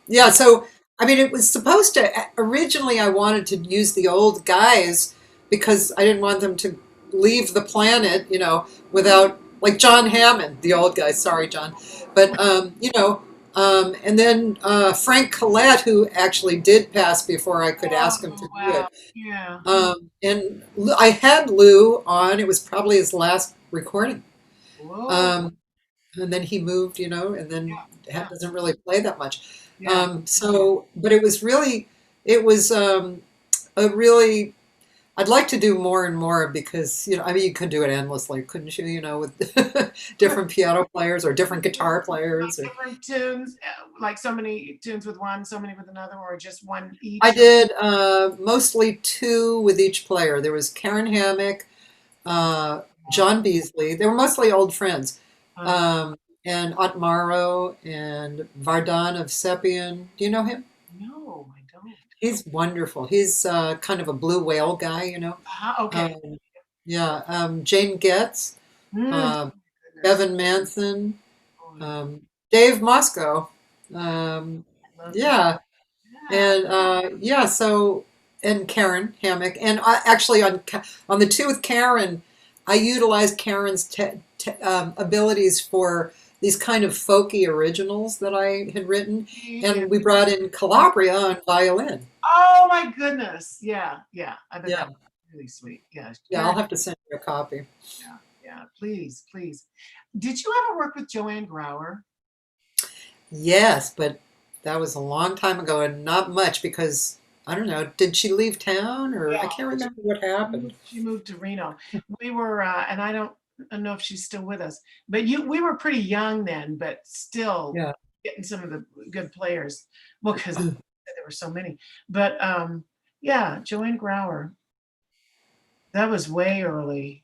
Yeah, so I mean, it was supposed to originally I wanted to use the old guys because I didn't want them to leave the planet, without like John Hammond, the old guy. Sorry, John, but and then Frank Collette, who actually did pass before I could ask him to Oh do it. wow. Yeah. And I had Lou on. It was probably his last recording. Whoa. Um, and then he moved, and then Yeah. doesn't really play that much. Yeah. But it was a really, I'd like to do more and more because, I mean, you could do it endlessly, couldn't you, with different piano players or different guitar players. Or, Different tunes, like so many tunes with one, so many with another, or just one I each. did mostly two with each player. There was Karen Hammock, John Beasley. They were mostly old friends. Uh, Um, and Otmaro and Vardan of Sepian. Do you know him? no, I don't. He's wonderful. He's kind of a blue whale guy. Okay. Um, yeah, Jane Getz, Mm, uh, goodness. Bevan Manson, Oh, Dave Moscow. Um, I love that. yeah, Yeah. and and Karen Hammock, and actually on the two with Karen, I utilized Karen's abilities for these kind of folky originals that I had written, Yeah. and we brought in Calabria on violin. Oh my goodness. Yeah. Yeah. I bet that Yeah, was really sweet. Yeah. yeah, I'll Very. have to send you a copy. Yeah. Yeah. Please, please. Did you ever work with Joanne Grauer? Yes, but that was a long time ago, and not much because I don't know. Did she leave town, or I Yeah. can't remember what happened? She moved to Reno. We were, and I don't know if she's still with us, but we were pretty young then, but still Yeah. getting some of the good players. Well, because there were so many. But yeah, Joanne Grauer. That was way early.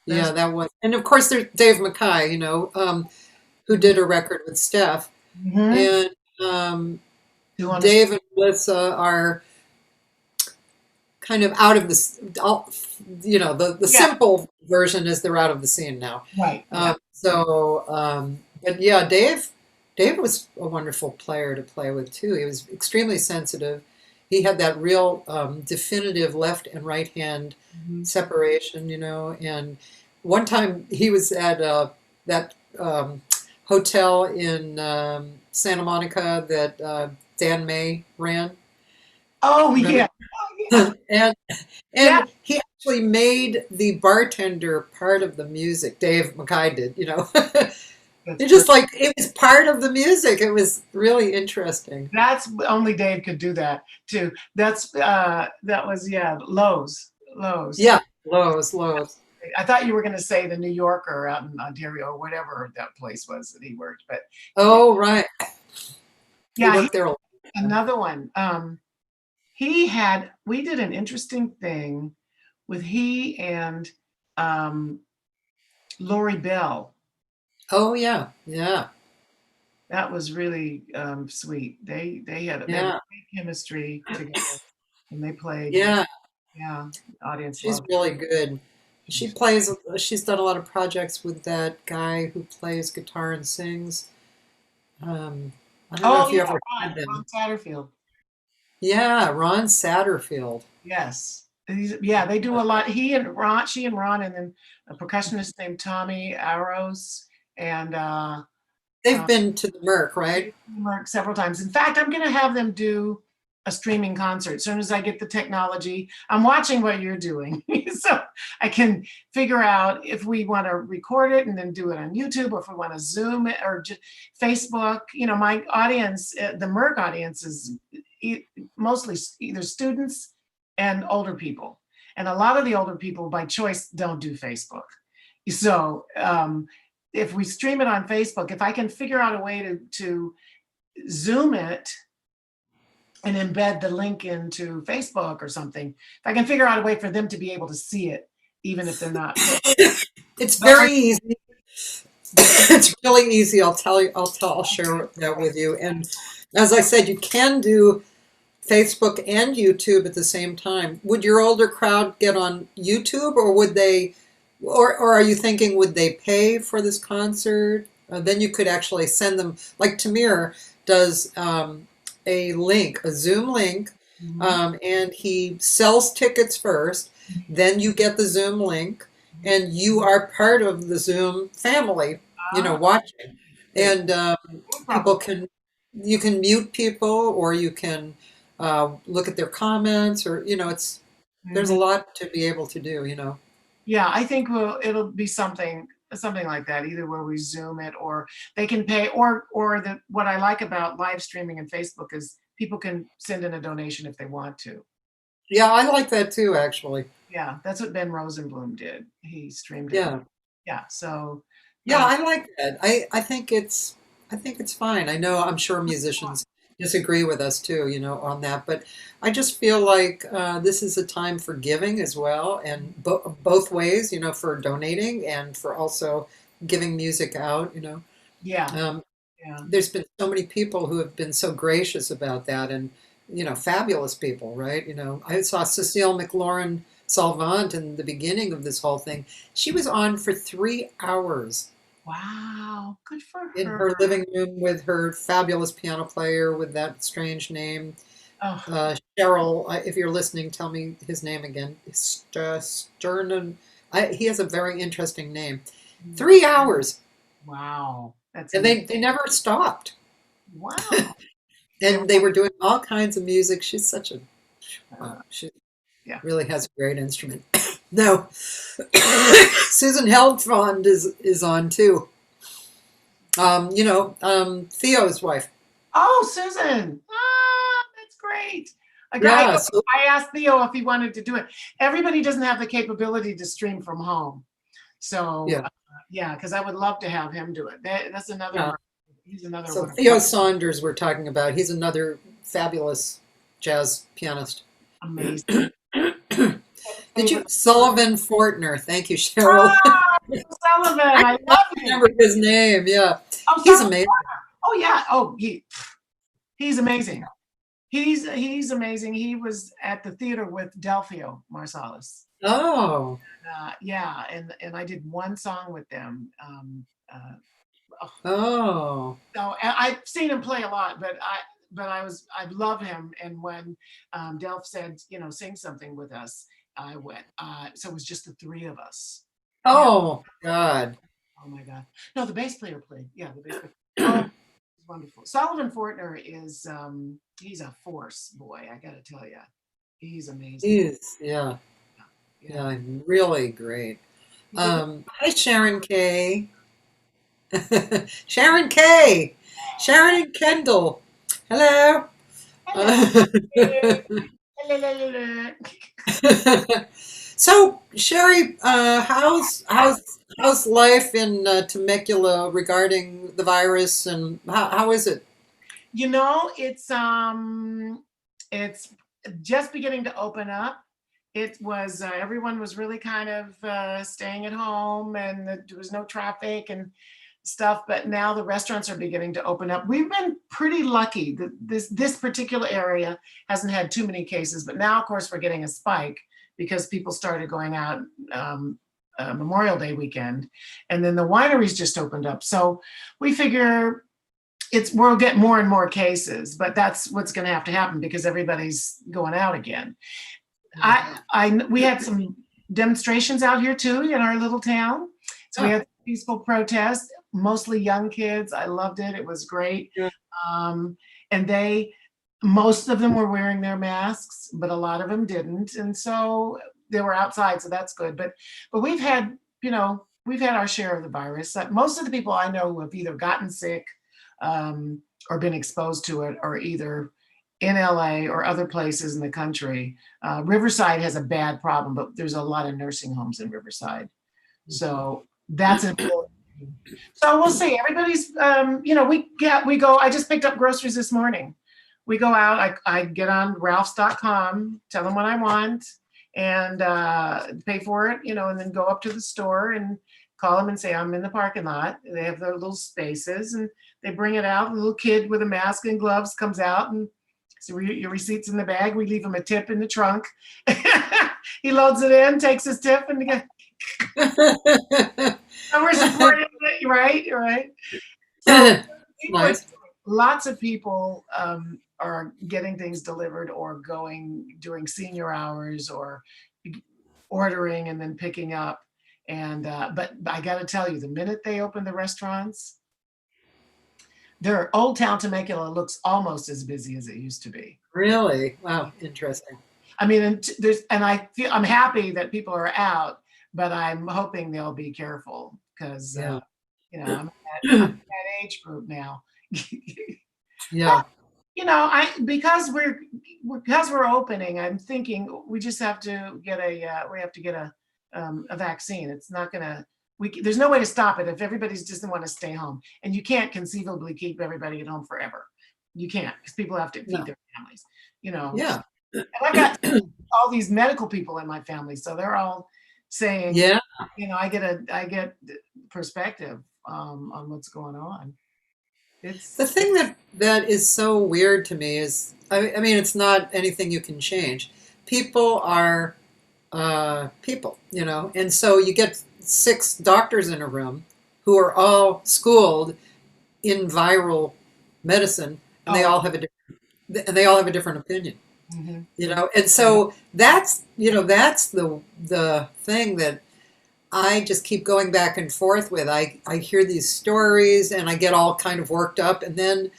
That Yeah, was. that was, and of course there's Dave Mackay, who did a record with Steph, Mhm. and um, Do you want to? Dave and Melissa are kind of out of the Yeah. simple version is they're out of the scene now. Right. Yeah. But yeah, Dave was a wonderful player to play with too. He was extremely sensitive. He had that real definitive left and right hand Mhm. separation. And one time he was at that hotel in Santa Monica that Dan May ran. Oh Remember? yeah. Oh yeah. And Yeah. and he actually made the bartender part of the music. Dave Mackay did. That's It great. just like it was part of the music. It was really interesting. That's only Dave could do that too. That was yeah, Lowe's. Lowe's. Yeah, Lowe's, Lowe's. I thought you were going to say the New Yorker out in Ontario or whatever that place was that he worked, but Oh, right. He yeah, worked there a long time. another one. We did an interesting thing with he and um, Lori Bell. Oh, yeah, yeah, That was really sweet. They had yeah, great chemistry together, and they played. And yeah. yeah, the audience She's loved it. really good. She's done a lot of projects with that guy who plays guitar and sings. I don't know Oh if you yeah, ever Ron, had them. Ron Satterfield. Yeah, Ron Satterfield. Yes. Yeah, they do a lot. She and Ron, and then a percussionist named Tommy Arrows, and They've uh, been to the Merc, right? they've worked several times. In fact, I'm going to have them do. a streaming concert. As soon as I get the technology, I'm watching what you're doing. So I can figure out if we want to record it and then do it on YouTube, or if we want to Zoom it or Facebook. You know, my audience, the Merck audience is mostly either students and older people. And a lot of the older people by choice don't do Facebook. So if we stream it on Facebook, if I can figure out a way to Zoom it and embed the link into Facebook or something, if I can figure out a way for them to be able to see it, even if they're not. It's very easy. It's really easy. I'll share that with you. And as I said, you can do Facebook and YouTube at the same time. Would your older crowd get on YouTube, or would they, or are you thinking, would they pay for this concert? Then you could actually send them, like Tamir does, a link, a Zoom link, and he sells tickets first, then you get the Zoom link, and you are part of the Zoom family, you know, watching. And you can mute people, or you can look at their comments, or, you know, there's a lot to be able to do, you know. Yeah, I think it'll be something like that, either where we Zoom it, or they can pay, or what I like about live streaming and Facebook is people can send in a donation if they want to. Yeah, I like that too, actually. Yeah, that's what Ben Rosenblum did. He streamed it. Yeah. Yeah. So. Yeah, I like that. I think it's fine. I'm sure musicians disagree with us too, you know, on that. But I just feel like this is a time for giving as well, and both ways, you know, for donating and for also giving music out, you know. Yeah. There's been so many people who have been so gracious about that, and, you know, fabulous people, right? You know, I saw Cecile McLaurin Salvant in the beginning of this whole thing. She was on for 3 hours. Wow, good for her. In her living room with her fabulous piano player with that strange name. Cheryl, if you're listening, tell me his name again. Sternan. He has a very interesting name. 3 hours. Wow. And they never stopped. Wow. And they were doing all kinds of music. She's such a, she really has a great instrument. No, Susan Heldfond is on too. You know, Theo's wife. Oh, Susan. That's great. I asked Theo if he wanted to do it. Everybody doesn't have the capability to stream from home. So, because I would love to have him do it. That's another. He's another So one. Theo Saunders we're talking about. He's another fabulous jazz pianist. Amazing. Did you? Sullivan Fortner. Thank you, Cheryl. Sullivan. I love him. Remember his name. Yeah. Oh, he's amazing. Oh, yeah. Oh, he's amazing. He's amazing. He was at the theater with Delphio Marsalis. Oh. Yeah, and I did one song with them. So I've seen him play a lot, but I love him. And when Delph said, you know, sing something with us, I went. So it was just the three of us. Oh, God. Oh my God. No, the bass player played. Yeah, the bass player. Oh, wonderful. Sullivan Fortner is he's a force, boy. I got to tell you, he's amazing. He is, yeah, really great. Hi, Sharon Kay. Sharon Kay. Sharon and Kendall. Hello. So, Sherry, how's life in Temecula regarding the virus, and how is it? You know, it's just beginning to open up. It was everyone was really kind of staying at home, and there was no traffic and stuff. But now the restaurants are beginning to open up. We've been pretty lucky. This particular area hasn't had too many cases, but now, of course, we're getting a spike because people started going out Memorial Day weekend, and then the wineries just opened up. So we figure we'll get more and more cases, but that's what's going to have to happen because everybody's going out again. We had some demonstrations out here too in our little town. So we had peaceful protests, mostly young kids. I loved it. It was great. Yeah. And they Most of them were wearing their masks, but a lot of them didn't, and so they were outside, so that's good. But we've had, we've had our share of the virus. Most of the people I know who have either gotten sick or been exposed to it are either in LA or other places in the country. Riverside has a bad problem, but there's a lot of nursing homes in Riverside, so that's important. So we'll see. Everybody's, we go. I just picked up groceries this morning. We go out. I get on Ralphs.com, tell them what I want, and pay for it. And then go up to the store and call them and say I'm in the parking lot. They have their little spaces, and they bring it out. A little kid with a mask and gloves comes out and so your receipt's in the bag. We leave him a tip in the trunk. He loads it in, takes his tip, and we're supporting it, right? So Nice. lots of people are getting things delivered or going during senior hours or ordering and then picking up. And but I got to tell you, the minute they open the restaurants, their Old Town Temecula looks almost as busy as it used to be. Really? Wow, interesting. I mean, I'm happy that people are out, but I'm hoping they'll be careful because Yeah. I'm in that age group now. Yeah. But, because we're opening, I'm thinking we just have to get a vaccine. It's not gonna. There's no way to stop it if everybody doesn't want to stay home, and you can't conceivably keep everybody at home forever. You can't, because people have to feed their families. Yeah. And I got all these medical people in my family, so they're all saying, Yeah. I get perspective on what's going on. It's The thing that is so weird to me is, I mean, it's not anything you can change. People are people, and so you get 6 doctors in a room who are all schooled in viral medicine, and they all have a different opinion. Mhm. And so that's the thing that I just keep going back and forth with. I hear these stories and I get all kind of worked up, and then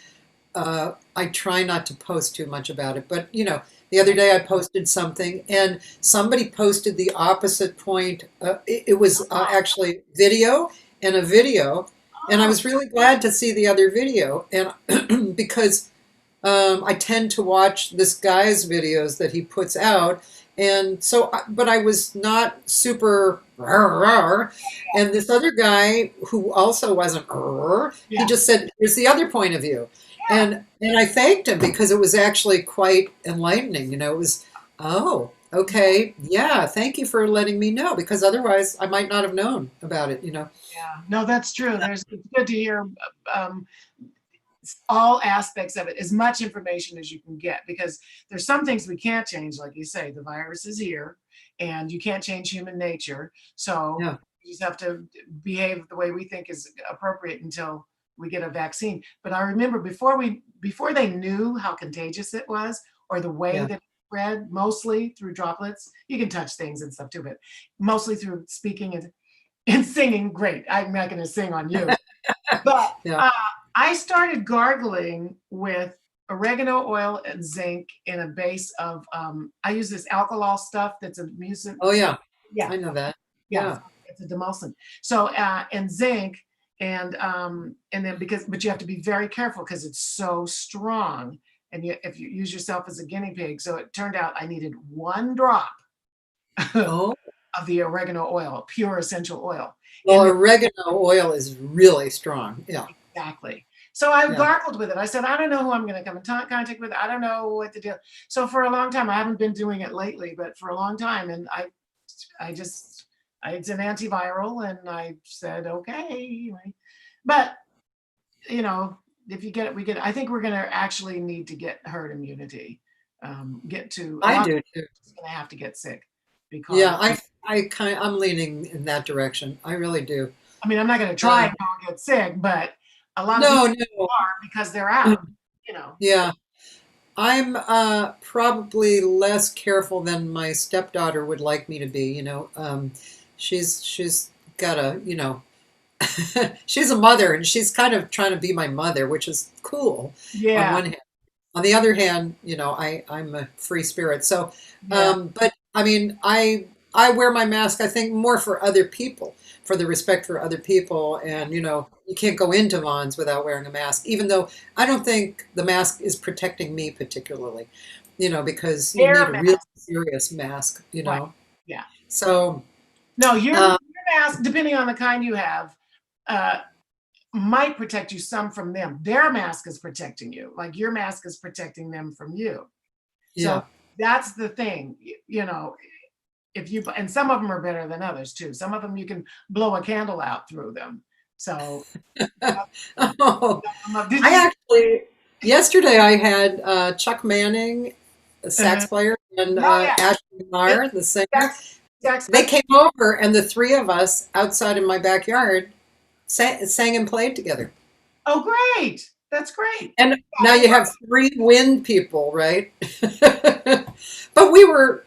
I try not to post too much about it. But the other day I posted something, and somebody posted the opposite point. It was actually video and a video, and I was really glad to see the other video, and because I tend to watch this guy's videos that he puts out, and so, but I was not super, and this other guy who also wasn't, he just said, "Here's the other point of view," and I thanked him because it was actually quite enlightening. It was, oh, okay, yeah, thank you for letting me know, because otherwise I might not have known about it. Yeah, no, that's true. It's good to hear all aspects of it, as much information as you can get, because there's some things we can't change. Like you say, the virus is here and you can't change human nature. So Yeah. you just have to behave the way we think is appropriate until we get a vaccine. But I remember before they knew how contagious it was, or the way Yeah. that it spread, mostly through droplets. You can touch things and stuff too, but mostly through speaking and singing. Great. I'm not going to sing on you. But Yeah. I started gargling with oregano oil and zinc in a base of, I use this alcohol stuff that's a mucin. Oh yeah. Yeah. I know that. Yeah. Yeah. It's a demulcent. So, and zinc, and then but you have to be very careful because it's so strong. And if you use yourself as a guinea pig. So it turned out I needed 1 drop Oh. of the oregano oil, pure essential oil. Well, oregano oil is really strong. Yeah. Exactly. So I Yeah. gargled with it. I said, I don't know who I'm going to come in contact with. I don't know what to do. So for a long time, I haven't been doing it lately, but for a long time, and it's an antiviral, and I said, okay. But if you get it, we get it. I think we're going to actually need to get herd immunity. I do too. Going to have to get sick because Yeah, I'm leaning in that direction. I really do. I mean, I'm not going to try and go and get sick, but a lot of people are, because they're out. Yeah. I'm probably less careful than my stepdaughter would like me to be. She's got a she's a mother, and she's kind of trying to be my mother, which is cool on Yeah. one hand. on the other hand, I'm a free spirit. So, Yeah. but I mean, I wear my mask, I think, more for other people, for the respect for other people. Yeah. And, you can't go into Vons without wearing a mask, even though I don't think the mask is protecting me particularly, because you need Air a real mask. serious mask, Right. Yeah. So, No, your uh, mask, depending on the kind you have, uh, might protect you some from them. Their mask is protecting you, like your mask is protecting them from you. So yeah. that's the thing, if you, and some of them are better than others too. Some of them you can blow a candle out through them. So, Oh, did you? I actually, yesterday I had Chuck Manning, the sax Uh, player, and oh yeah, Ashley it, Marr, the singer. that's that's They came over, and the three of us outside in my backyard sang and played together. oh great, that's great. And now Yeah, you have three wind people, right? But we were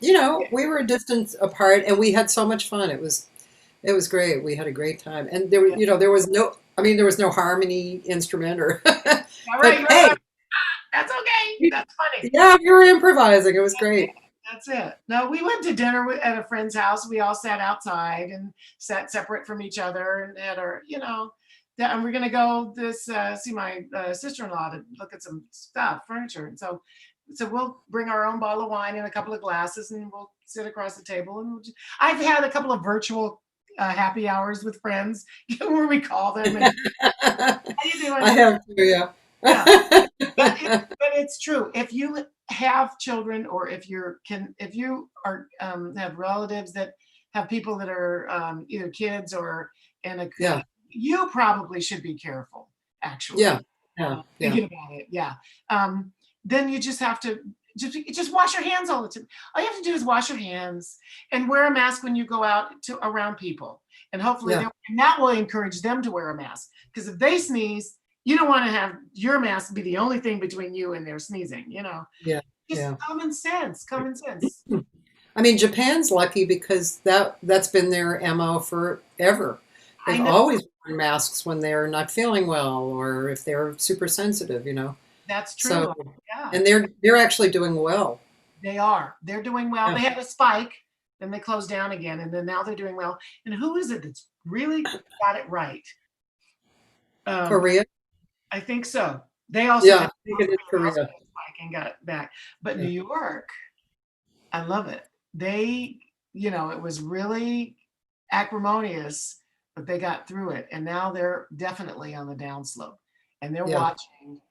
a distance apart, and we had so much fun. It was great. We had a great time, and yeah, there was no, I mean, there was no harmony instrument or, all right, but you're hey, right. That's okay. That's funny. yeah, we were improvising. It was great. That's it. No, we went to dinner at a friend's house. We all sat outside and sat separate from each other and had our, and we're gonna go see my sister-in-law to look at some stuff, furniture. And so we'll bring our own bottle of wine and a couple of glasses, and we'll sit across the table. And I've had a couple of virtual happy hours with friends, where we call them and I how you doing? have to, yeah. Yeah. But it's true. If you have children, or if you are have relatives that have people that are either kids or in a, Yeah, you probably should be careful. Actually, yeah, yeah, yeah, thinking about it, yeah. Then you just have to just wash your hands all the time. All you have to do is wash your hands and wear a mask when you go out to around people, and hopefully yeah, and that will encourage them to wear a mask. Because if they sneeze, you don't want to have your mask be the only thing between you and their sneezing, yeah, just yeah. common sense, common sense. I mean, Japan's lucky because that's been their MO forever. I They've know, always worn masks when they're not feeling well or if they're super sensitive. that's So, true. Yeah, and they're actually doing well. they're doing well. Yeah. They had a spike, then they closed down again, and then now they're doing well. And who is it that's really got it right? um Korea? I think so. They also Yeah, had I think it is a Korea. spike and got it back. But New Yeah. York, I love it. They, it was really acrimonious, but they got through it. And now they're definitely on the downslope. And they're Yeah. watching,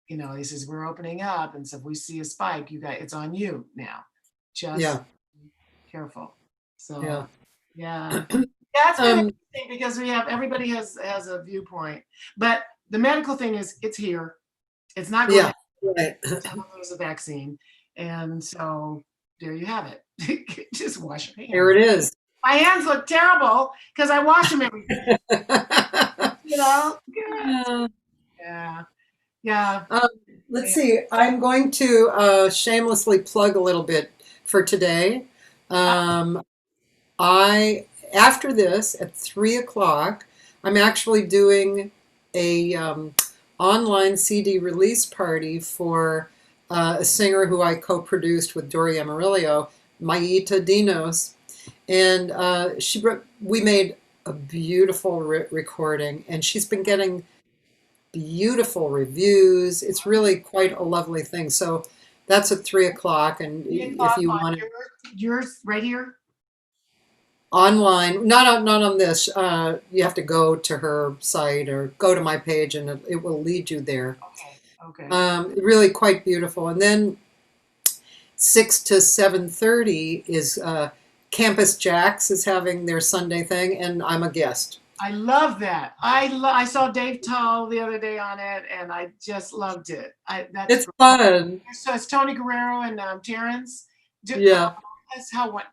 he says, we're opening up. And so if we see a spike, it's on you now. Just Yeah. be careful. So, Yeah. yeah. That's been Um, interesting because everybody has a viewpoint. But the medical thing is, it's here. It's not going yeah. Right. until there's a vaccine. And so there you have it. Just wash your There hands. it is. My hands look terrible because I wash them every day. Good. Uh, Yeah. Yeah. um, let's Yeah. see. I'm going to shamelessly plug a little bit for today. Um, I After this at 3 o'clock, I'm actually doing a online CD release party for a singer who I co-produced with Dori Amarillo, Maita Dinos, and we made a beautiful recording, and she's been getting beautiful reviews. It's really quite a lovely thing. So that's at 3 o'clock, and You can if talk you on want yours right here. online, not on this. You have to go to her site or go to my page, and it will lead you there. Okay. Okay. Really quite beautiful. And then 6 to 7:30 is Campus Jacks is having their Sunday thing, and I'm a guest. I love that. I saw Dave Tull the other day on it, and I just loved it. That's It's great. fun. So it's Tony Guerrero and Terrence. Yeah. That's how what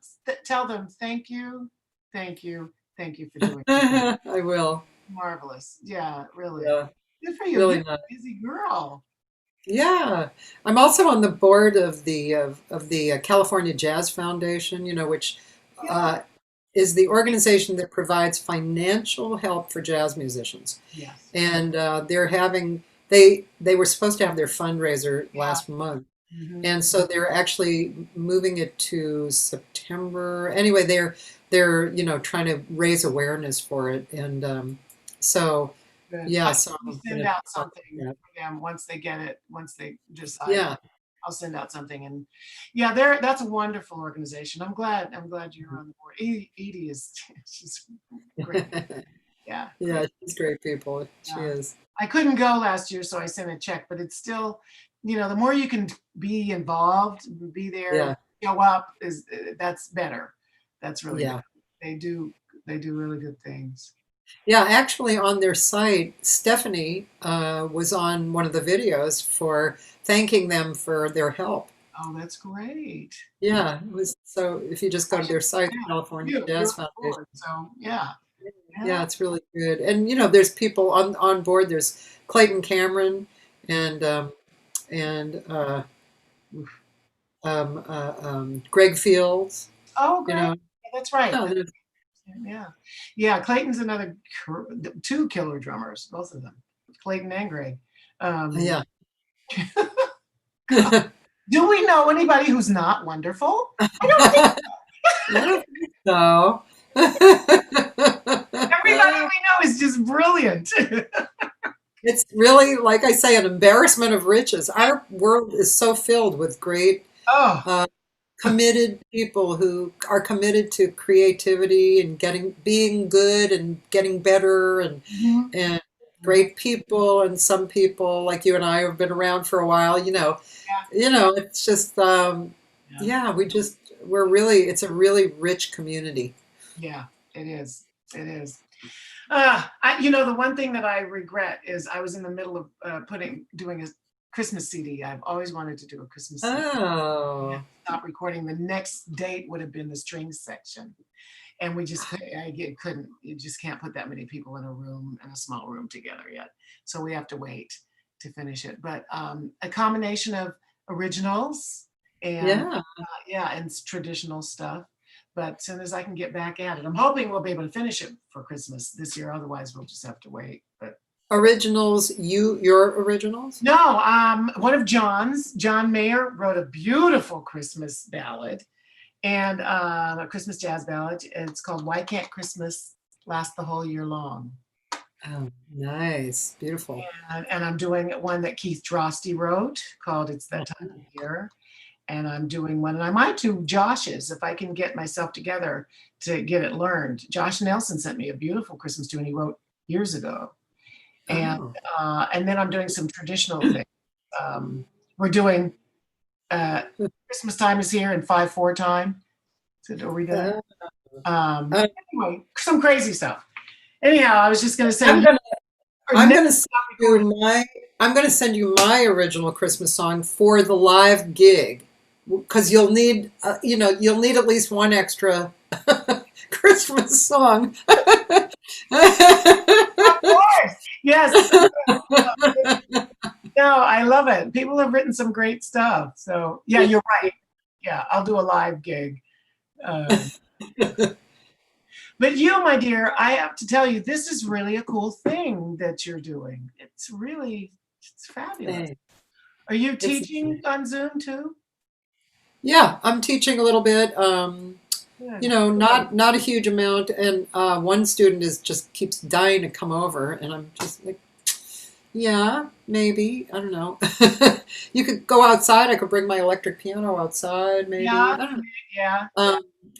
tell them thank you, thank you, thank you for doing it. I will. Marvelous. Yeah, really. Yeah, Good for you. really You're nice. a busy girl. Yeah, I'm also on the board of the California Jazz Foundation, which Yeah. is the organization that provides financial help for jazz musicians. Yes. And they're having they were supposed to have their fundraiser Yeah. last month. Hmm. And so they're actually moving it to September. Anyway, they're trying to raise awareness for it, and so Good. yeah, I so will I'm send gonna out talk something about that. for them once they get it, once they decide. Yeah. I'll send out something, and yeah, that's a wonderful organization. I'm glad you're on the board. Edie is she's great. Yeah, Yeah, great. she's great people. She Yeah. is. I couldn't go last year, so I sent a check, but it's still, the more you can be involved, be there, Yeah. show up is that's better. That's really better. Yeah. They do they do really good things. Yeah, actually on their site, Stephanie was on one of the videos for thanking them for their help. Oh, that's great. Yeah. Yeah, it was so if you just go I to should, their site, yeah, California you're Jazz on Foundation. board. So yeah. Yeah, Yeah. it's really good. And there's people on board. There's Clayton Cameron and and Greg Fields. Oh, You great. know, Yeah, that's right. yeah, there's- Yeah. Yeah. Clayton's another two killer drummers, both of them. Clayton and Greg. Um, yeah. do we know anybody who's not wonderful? I don't think I don't think so. everybody we know is just brilliant. It's really, like I say, an embarrassment of riches. Our world is so filled with great, Oh, uh, committed people who are committed to creativity and being good and getting better mhm. and great people. And some people, like you and I, have been around for a while. Yeah, It's just, yeah, yeah, it's a really rich community. yeah. It is. It is. The one thing that I regret is I was in the middle of doing a Christmas CD. I've always wanted to do a Christmas CD. Oh, Stop recording. The next date would have been the strings section, and we just couldn't. You just can't put that many people in a small room together yet. So we have to wait to finish it. But a combination of originals and yeah. yeah, and traditional stuff. But as soon as I can get back at it, I'm hoping we'll be able to finish it for Christmas this year. Otherwise, we'll just have to wait. But Originals, your originals? no, one of John Mayer wrote a beautiful Christmas ballad and a Christmas jazz ballad. It's called "Why Can't Christmas Last the Whole Year Long?" Oh, nice. Beautiful. And I'm doing one that Keith Drosty wrote called "It's That Time of Year." And I'm doing one, and I might do Josh's if I can get myself together to get it learned. Josh Nelson sent me a beautiful Christmas tune he wrote years ago, and Oh, and then I'm doing some traditional things. We're doing Christmas time is here in 5/4 time. So are we doing? uh, uh, Anyway, some crazy stuff. Anyhow, I was just going to say, I'm gonna I'm next gonna send you my original Christmas song for the live gig because you'll need at least one extra Christmas song. of course, yes. No, I love it. People have written some great stuff. So yeah, you're right. Yeah, I'll do a live gig. Um, but you, my dear, I have to tell you, this is really a cool thing that you're doing. It's fabulous. Thanks. Are you It's teaching on Zoom too? Yeah, I'm teaching a little bit. Good. Not a huge amount, and one student just keeps dying to come over, and I'm just like, yeah, maybe. I don't know. You could go outside. I could bring my electric piano outside, maybe. Yeah, I don't know. yeah.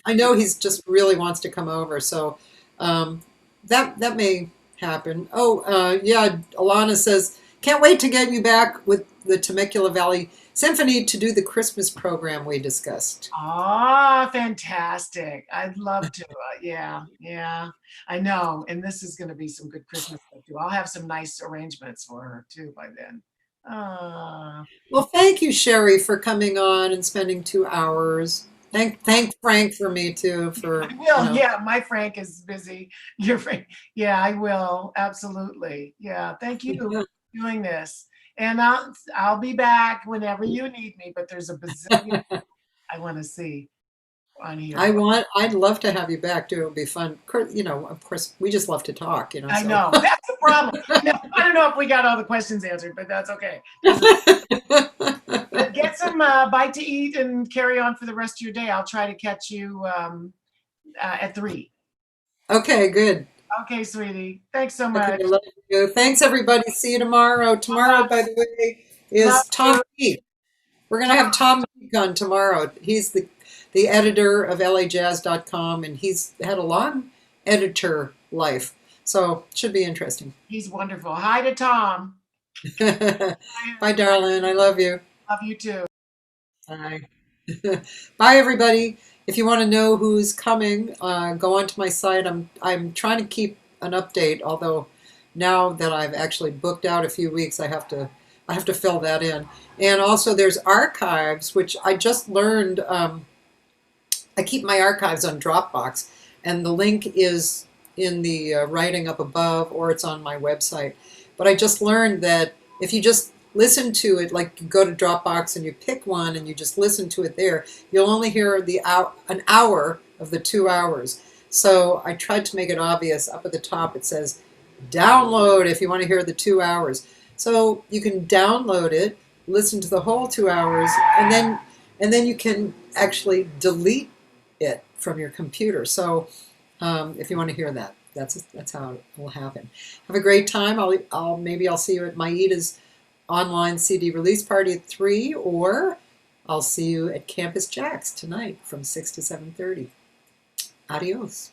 I know he's just really wants to come over, so that may happen. Oh, yeah. Alana says, can't wait to get you back with the Temecula Valley Symphony to do the Christmas program we discussed. Ah, fantastic. I'd love to. Yeah, yeah. I know. And this is going to be some good Christmas stuff too. I'll have some nice arrangements for her too by then. Ah. Well, thank you, Sherry, for coming on and spending 2 hours. Thank Frank for me too for I will. Yeah, my Frank is busy. Your Frank. Yeah, I will. Absolutely. Yeah. Thank you for doing this. And I'll be back whenever you need me, but there's a bazillion I want to see. on here. I'd love to have you back too. It would be fun. Of course, we just love to talk, I so. know. That's the problem. I don't know if we got all the questions answered, but that's okay. But get some bite to eat and carry on for the rest of your day. I'll try to catch you at 3. Okay, good. Okay, sweetie. Thanks so much. Okay, love you. Thanks, everybody. See you tomorrow. Tomorrow, by the way, is Tom Peake. We're going to have Tom Peake on tomorrow. He's the editor of LAjazz.com, and he's had a long editor life. So it should be interesting. He's wonderful. Hi to Tom. Bye, darling. I love you. Love you too. Bye. Bye, everybody. If you want to know who's coming, go onto my site. I'm trying to keep an update, although now that I've actually booked out a few weeks, I have to fill that in. And also there's archives, which I just learned. I keep my archives on Dropbox, and the link is in the writing up above, or it's on my website. But I just learned that if you just listen to it, like you go to Dropbox and you pick one and you just listen to it there, you'll only hear an hour of the 2 hours. So I tried to make it obvious. Up at the top it says download if you want to hear the 2 hours. So you can download it, listen to the whole 2 hours, and then you can actually delete it from your computer. So if you want to hear that, that's how it will happen. Have a great time. Maybe I'll see you at Maida's online CD release party at 3, or I'll see you at Campus Jacks tonight from 6 to 7:30. Adios.